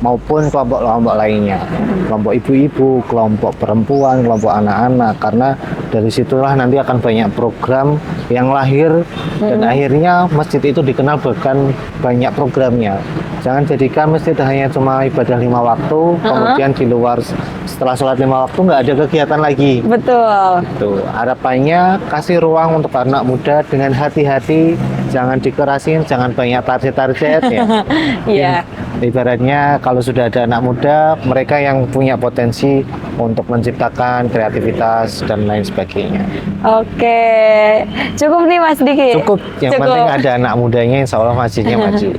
maupun kelompok-kelompok lainnya, kelompok ibu-ibu, kelompok perempuan, kelompok anak-anak, karena dari situlah nanti akan banyak program yang lahir dan akhirnya masjid itu dikenal bahkan banyak programnya. Jangan jadikan masjid hanya cuma ibadah 5 waktu, kemudian di luar setelah sholat 5 waktu nggak ada kegiatan lagi. Betul. Tuh, harapannya kasih ruang untuk anak muda dengan hati-hati, jangan dikerasin, jangan banyak target-target ya. Iya. Ibaratnya kalau sudah ada anak muda, mereka yang punya potensi untuk menciptakan kreativitas dan lain sebagainya. Oke, cukup nih Mas Diki. Cukup, yang penting ada anak mudanya, insya Allah masjidnya maju.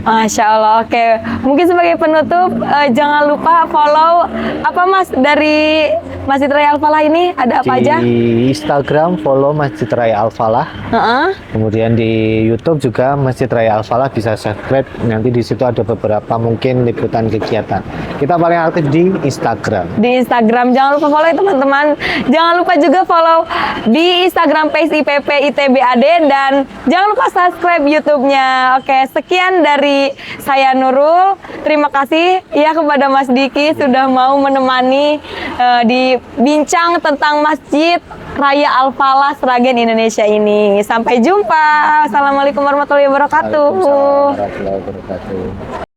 Masya Allah. Oke, mungkin sebagai penutup jangan lupa follow apa Mas dari Masjid Raya Al-Falah ini, ada apa aja? Di Instagram follow Masjid Raya Al-Falah. Kemudian di YouTube juga Masjid Raya Al-Falah, bisa subscribe. Nanti di situ ada beberapa mungkin liputan kegiatan. Kita paling aktif di Instagram. Di Instagram jangan lupa follow ya teman-teman. Jangan lupa juga follow di Instagram page IPP ITBAD dan jangan lupa subscribe YouTube-nya. Oke, sekian dari saya Nurul. Terima kasih ya kepada Mas Diki sudah mau menemani di bincang tentang Masjid Raya Al-Falah Sragen Indonesia ini. Sampai jumpa. Assalamualaikum warahmatullahi wabarakatuh. Waalaikumsalam warahmatullahi wabarakatuh.